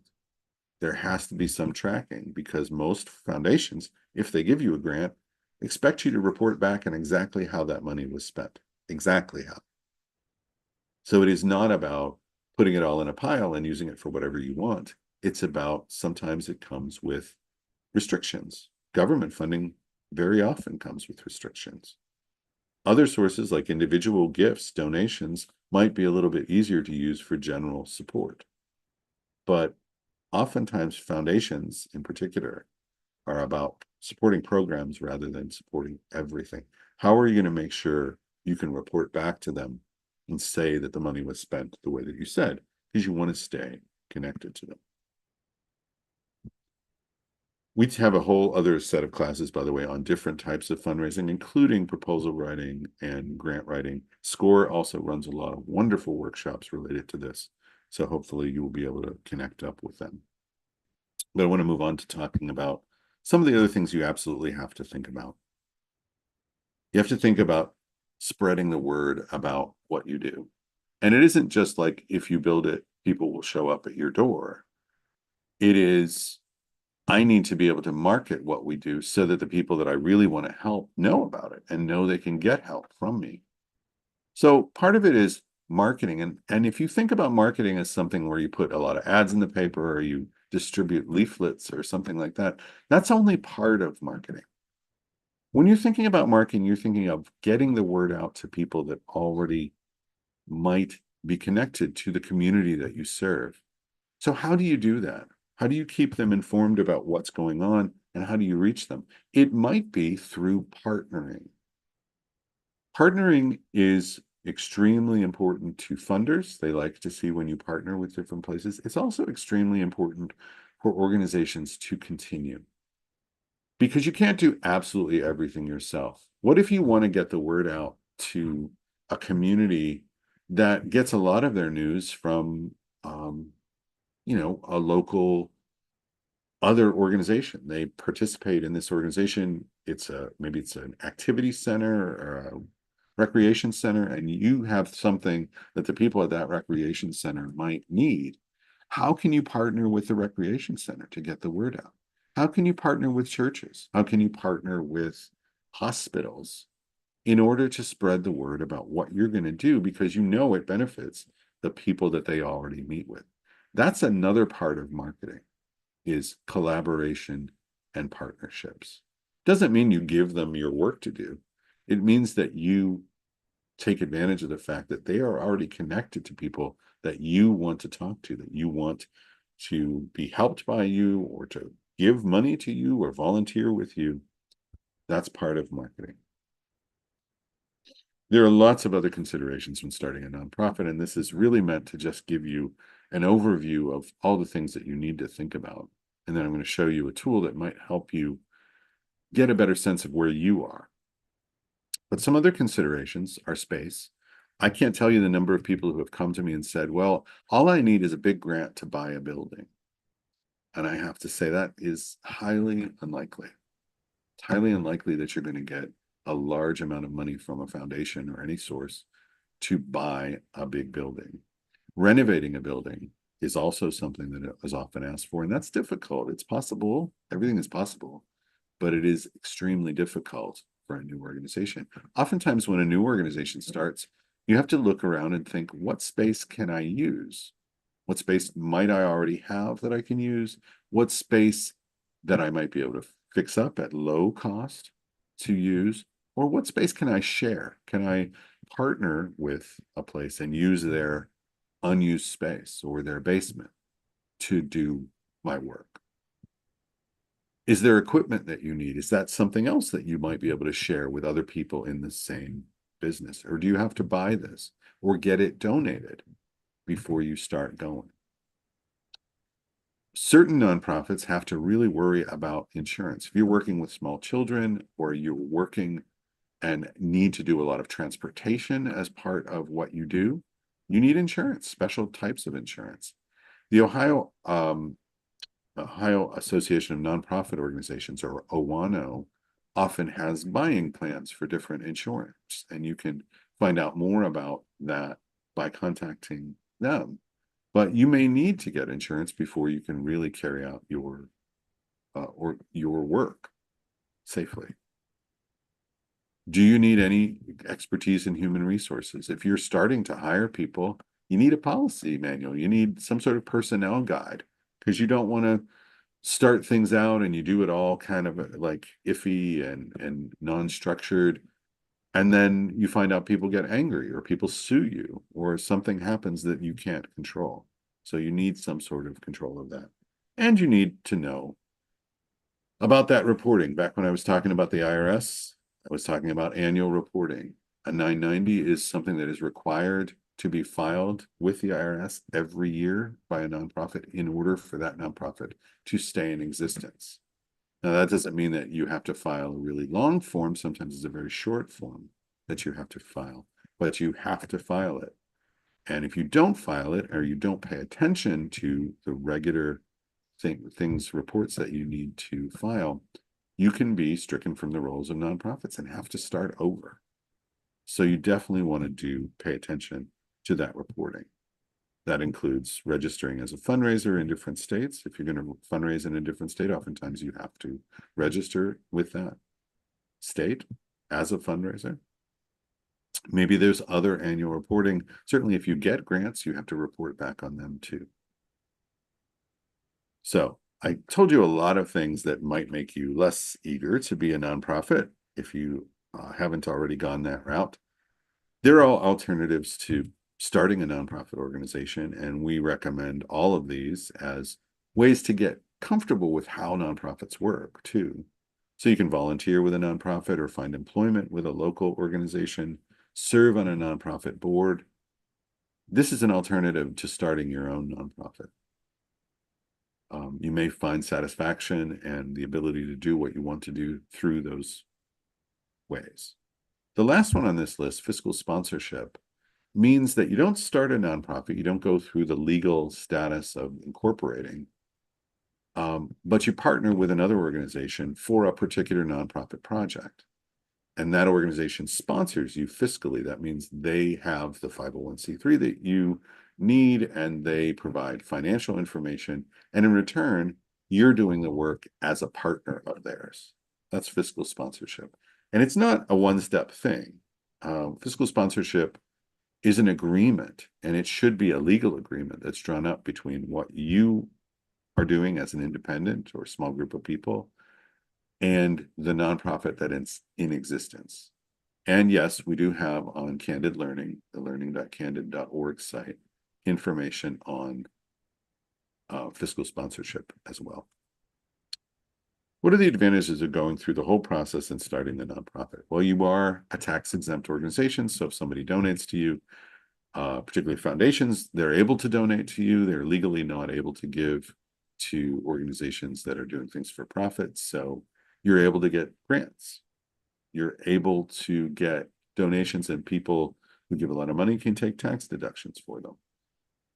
There has to be some tracking because most foundations, if they give you a grant, expect you to report back on exactly how that money was spent, exactly how. So it is not about putting it all in a pile and using it for whatever you want. It's about sometimes it comes with restrictions. Government funding very often comes with restrictions. Other sources like individual gifts, donations might be a little bit easier to use for general support. But oftentimes foundations in particular are about supporting programs rather than supporting everything. How are you going to make sure you can report back to them and say that the money was spent the way that you said? because you want to stay connected to them. We have a whole other set of classes, by the way, on different types of fundraising, including proposal writing and grant writing. SCORE also runs a lot of wonderful workshops related to this. So hopefully you will be able to connect up with them. But I want to move on to talking about some of the other things you absolutely have to think about. You have to think about spreading the word about what you do. And it isn't just like if you build it, people will show up at your door. It is, I need to be able to market what we do so that the people that I really want to help know about it and know they can get help from me. So part of it is marketing. And if you think about marketing as something where you put a lot of ads in the paper or you distribute leaflets or something like that, that's only part of marketing. When you're thinking about marketing, you're thinking of getting the word out to people that already might be connected to the community that you serve. So how do you do that? How do you keep them informed about what's going on and how do you reach them? It might be through partnering. Partnering is extremely important to funders. They like to see when you partner with different places. It's also extremely important for organizations to continue because you can't do absolutely everything yourself. What if you want to get the word out to a community that gets a lot of their news from, a local other organization? They participate in this organization. Maybe it's an activity center or a recreation center, and you have something that the people at that recreation center might need. How can you partner with the recreation center to get the word out? How can you partner with churches? How can you partner with hospitals in order to spread the word about what you're going to do because you know it benefits the people that they already meet with? That's another part of marketing is collaboration and partnerships. Doesn't mean you give them your work to do. It means that you take advantage of the fact that they are already connected to people that you want to talk to, that you want to be helped by you or to give money to you or volunteer with you. That's part of marketing. There are lots of other considerations when starting a nonprofit, and this is really meant to just give you an overview of all the things that you need to think about. And then I'm going to show you a tool that might help you get a better sense of where you are. But some other considerations are space. I can't tell you the number of people who have come to me and said, well, all I need is a big grant to buy a building. And I have to say that is highly unlikely. It's highly unlikely that you're going to get a large amount of money from a foundation or any source to buy a big building. Renovating a building is also something that is often asked for, and that's difficult. It's possible. Everything is possible, but it is extremely difficult for a new organization. Oftentimes, when a new organization starts, you have to look around and think, what space can I use? What space might I already have that I can use? What space that I might be able to fix up at low cost to use? Or what space can I share? Can I partner with a place and use their unused space or their basement to do my work? Is there equipment that you need? Is that something else that you might be able to share with other people in the same business? Or do you have to buy this or get it donated before you start going? Certain nonprofits have to really worry about insurance. If you're working with small children or you're working and need to do a lot of transportation as part of what you do, you need insurance, special types of insurance. The Ohio Association of Nonprofit Organizations, or OWANO, often has buying plans for different insurance, and you can find out more about that by contacting them. But you may need to get insurance before you can really carry out your work safely. Do you need any expertise in human resources? If you're starting to hire people, you need a policy manual. You need some sort of personnel guide because you don't want to start things out and you do it all kind of like iffy and non-structured. And then you find out people get angry or people sue you or something happens that you can't control. So you need some sort of control of that. And you need to know about that reporting. Back when I was talking about the IRS, I was talking about annual reporting. A 990 is something that is required to be filed with the IRS every year by a nonprofit in order for that nonprofit to stay in existence. Now, that doesn't mean that you have to file a really long form. Sometimes it's a very short form that you have to file, but you have to file it. And if you don't file it or you don't pay attention to the regular reports that you need to file, you can be stricken from the rolls of nonprofits and have to start over. So you definitely want to pay attention to that reporting. That includes registering as a fundraiser in different states. If you're going to fundraise in a different state, oftentimes you have to register with that state as a fundraiser. Maybe there's other annual reporting. Certainly, if you get grants, you have to report back on them too. So I told you a lot of things that might make you less eager to be a nonprofit if you haven't already gone that route. There are alternatives to starting a nonprofit organization, and we recommend all of these as ways to get comfortable with how nonprofits work too. So you can volunteer with a nonprofit or find employment with a local organization, serve on a nonprofit board. This is an alternative to starting your own nonprofit. You may find satisfaction and the ability to do what you want to do through those ways. The last one on this list, fiscal sponsorship, means that you don't start a nonprofit, you don't go through the legal status of incorporating, but you partner with another organization for a particular nonprofit project. And that organization sponsors you fiscally. That means they have the 501c3 that you need, and they provide financial information. And in return, you're doing the work as a partner of theirs. That's fiscal sponsorship. And it's not a one-step thing. Fiscal sponsorship is an agreement, and it should be a legal agreement that's drawn up between what you are doing as an independent or small group of people and the nonprofit that is in existence. And yes, we do have on Candid Learning, the learning.candid.org site, information on fiscal sponsorship as well. What are the advantages of going through the whole process and starting the nonprofit? Well, you are a tax-exempt organization, so if somebody donates to you, particularly foundations, they're able to donate to you. They're legally not able to give to organizations that are doing things for profit. So you're able to get grants. You're able to get donations, and people who give a lot of money can take tax deductions for them.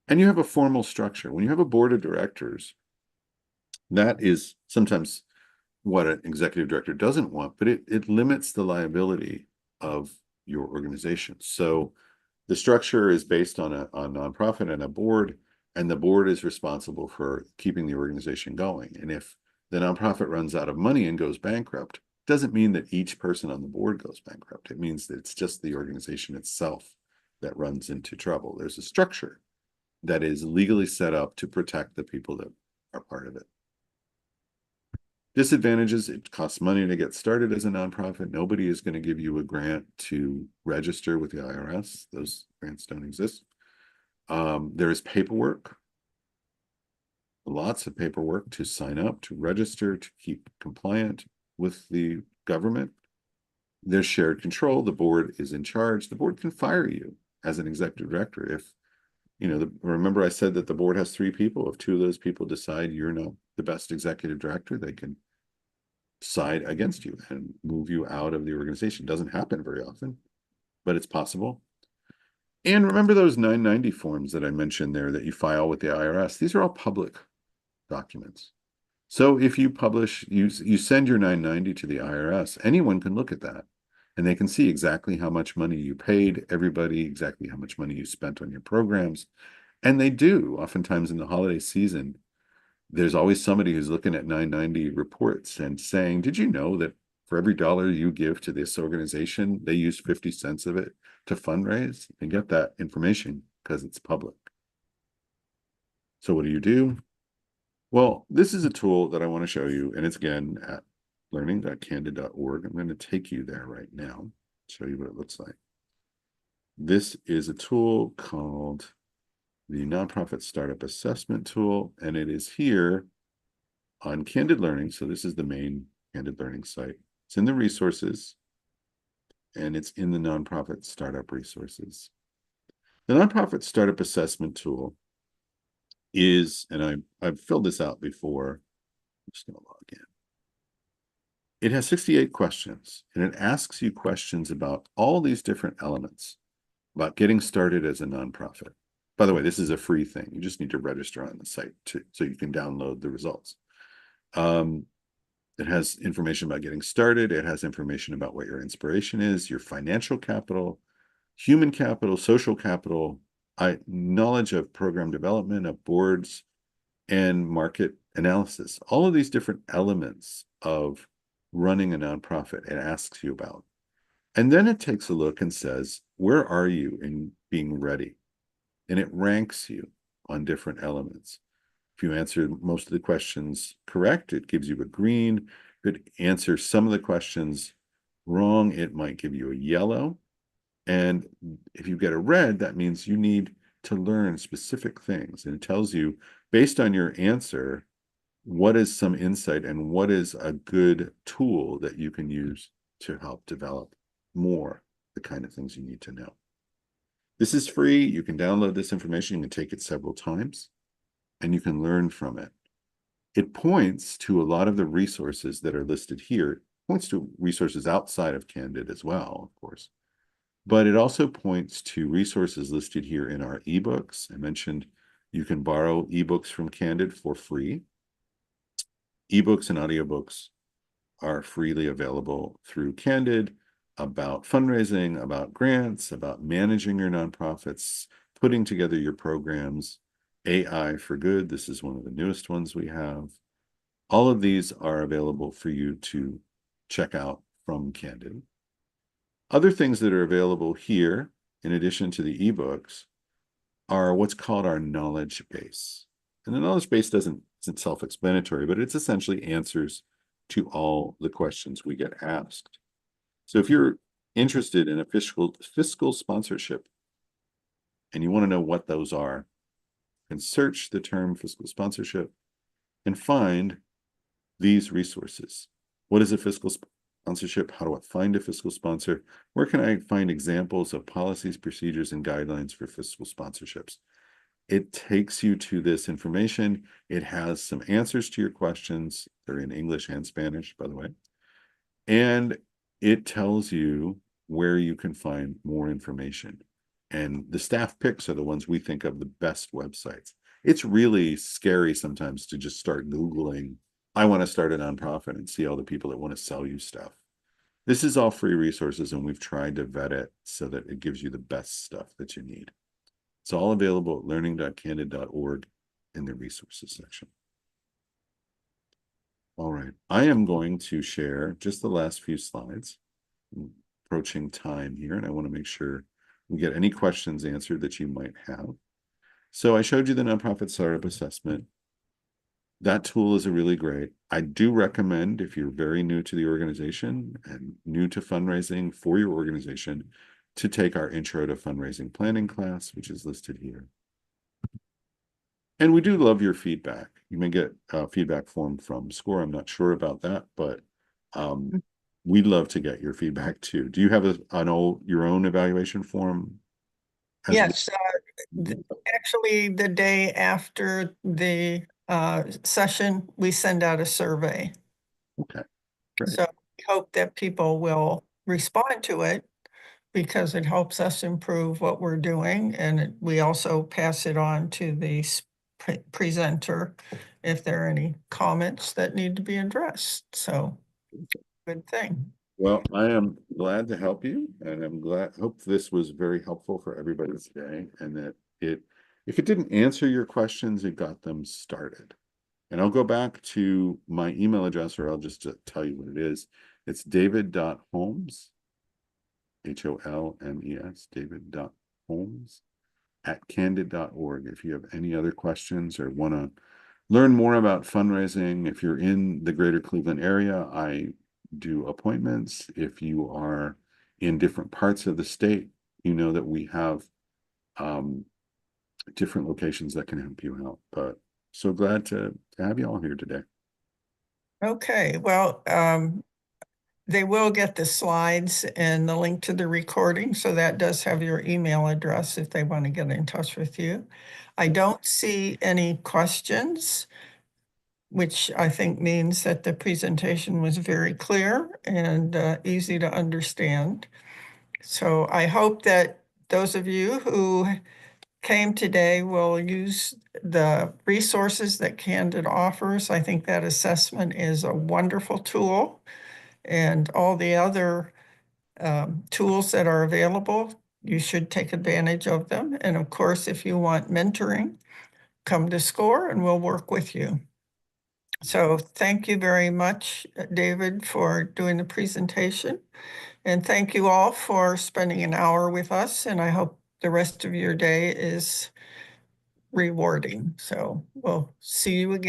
And you have a formal structure. When you have a board of directors, that is sometimes what an executive director doesn't want, but it limits the liability of your organization. So the structure is based on a nonprofit and a board, and the board is responsible for keeping the organization going. And if the nonprofit runs out of money and goes bankrupt, doesn't mean that each person on the board goes bankrupt. It means that it's just the organization itself that runs into trouble. There's a structure that is legally set up to protect the people that are part of it. Disadvantages, it costs money to get started as a nonprofit. Nobody is going to give you a grant to register with the IRS. Those grants don't exist. There is paperwork, lots of paperwork to sign up, to register, to keep compliant with the government. There's shared control. The board is in charge. The board can fire you as an executive director if, remember I said that the board has 3 people. If 2 of those people decide you're not the best executive director, they can side against you and move you out of the organization. Doesn't happen very often, but it's possible. And remember those 990 forms that I mentioned there that you file with the IRS. These are all public documents. So if you publish, you send your 990 to the IRS, anyone can look at that, and they can see exactly how much money you paid everybody, exactly how much money you spent on your programs. And they do, oftentimes in the holiday season, there's always somebody who's looking at 990 reports and saying, did you know that for every dollar you give to this organization, they use 50 cents of it to fundraise? And get that information because it's public. So what do? Well, this is a tool that I want to show you, and it's again at learning.candid.org. I'm going to take you there right now, show you what it looks like. This is a tool called the Nonprofit Startup Assessment Tool, and it is here on Candid Learning. So this is the main Candid Learning site. It's in the resources, and it's in the Nonprofit Startup Resources. The nonprofit startup assessment tool is, and I've filled this out before. I'm just going to log in. It has 68 questions, and it asks you questions about all these different elements about getting started as a nonprofit. By the way, this is a free thing. You just need to register on the site so you can download the results. It has information about getting started. It has information about what your inspiration is, your financial capital, human capital, social capital, knowledge of program development, of boards, and market analysis. All of these different elements of running a nonprofit it asks you about. And then it takes a look and says, where are you in being ready? And it ranks you on different elements. If you answer most of the questions correct, it gives you a green. If it answers some of the questions wrong, it might give you a yellow. And if you get a red, that means you need to learn specific things. And it tells you, based on your answer, what is some insight and what is a good tool that you can use to help develop more the kind of things you need to know. This is free. You can download this information. You can take it several times and you can learn from it. It points to a lot of the resources that are listed here. It points to resources outside of Candid as well, of course. But it also points to resources listed here in our ebooks. I mentioned you can borrow ebooks from Candid for free. Ebooks and audiobooks are freely available through Candid about fundraising, about grants, about managing your nonprofits, putting together your programs, AI for Good. This is one of the newest ones we have. All of these are available for you to check out from Candid. Other things that are available here, in addition to the ebooks, are what's called our knowledge base. And the knowledge base isn't self-explanatory, but it's essentially answers to all the questions we get asked. So if you're interested in a fiscal sponsorship and you want to know what those are, you can search the term fiscal sponsorship and find these resources. What is a fiscal sponsorship? How do I find a fiscal sponsor? Where can I find examples of policies, procedures, and guidelines for fiscal sponsorships? It takes you to this information. It has some answers to your questions. They're in English and Spanish, by the way. And it tells you where you can find more information. And the staff picks are the ones we think of the best websites. It's really scary sometimes to just start Googling, I want to start a nonprofit and see all the people that want to sell you stuff. This is all free resources, and we've tried to vet it so that it gives you the best stuff that you need. It's all available at learning.candid.org in the resources section. All right, I am going to share just the last few slides. I'm approaching time here, and I want to make sure we get any questions answered that you might have. So I showed you the nonprofit startup assessment. That tool is really great. I do recommend, if you're very new to the organization and new to fundraising for your organization, to take our Intro to Fundraising Planning class, which is listed here. And we do love your feedback. You may get a feedback form from SCORE. I'm not sure about that, but we'd love to get your feedback too. Do you have your own evaluation form? Yes, actually, the day after the session, we send out a survey. Okay, great. So we hope that people will respond to it because it helps us improve what we're doing. And we also pass it on to the presenter if there are any comments that need to be addressed. So good thing. Well, I am glad to help you, and hope this was very helpful for everybody today, and that if it didn't answer your questions, it got them started. And I'll go back to my email address, or I'll just tell you what it is. It's david.holmes, Holmes, david.holmes @candid.org. If you have any other questions or want to learn more about fundraising, if you're in the greater Cleveland area, I do appointments. If you are in different parts of the state, you know that we have different locations that can help you out. But so glad to have you all here today. Okay, well, they will get the slides and the link to the recording, so that does have your email address if they want to get in touch with you. I don't see any questions, which I think means that the presentation was very clear and easy to understand. So I hope that those of you who came today will use the resources that Candid offers. I think that assessment is a wonderful tool, and all the other tools that are available, you should take advantage of them. And of course, if you want mentoring, come to SCORE and we'll work with you. So thank you very much, David, for doing the presentation. And thank you all for spending an hour with us. And I hope the rest of your day is rewarding. So we'll see you again.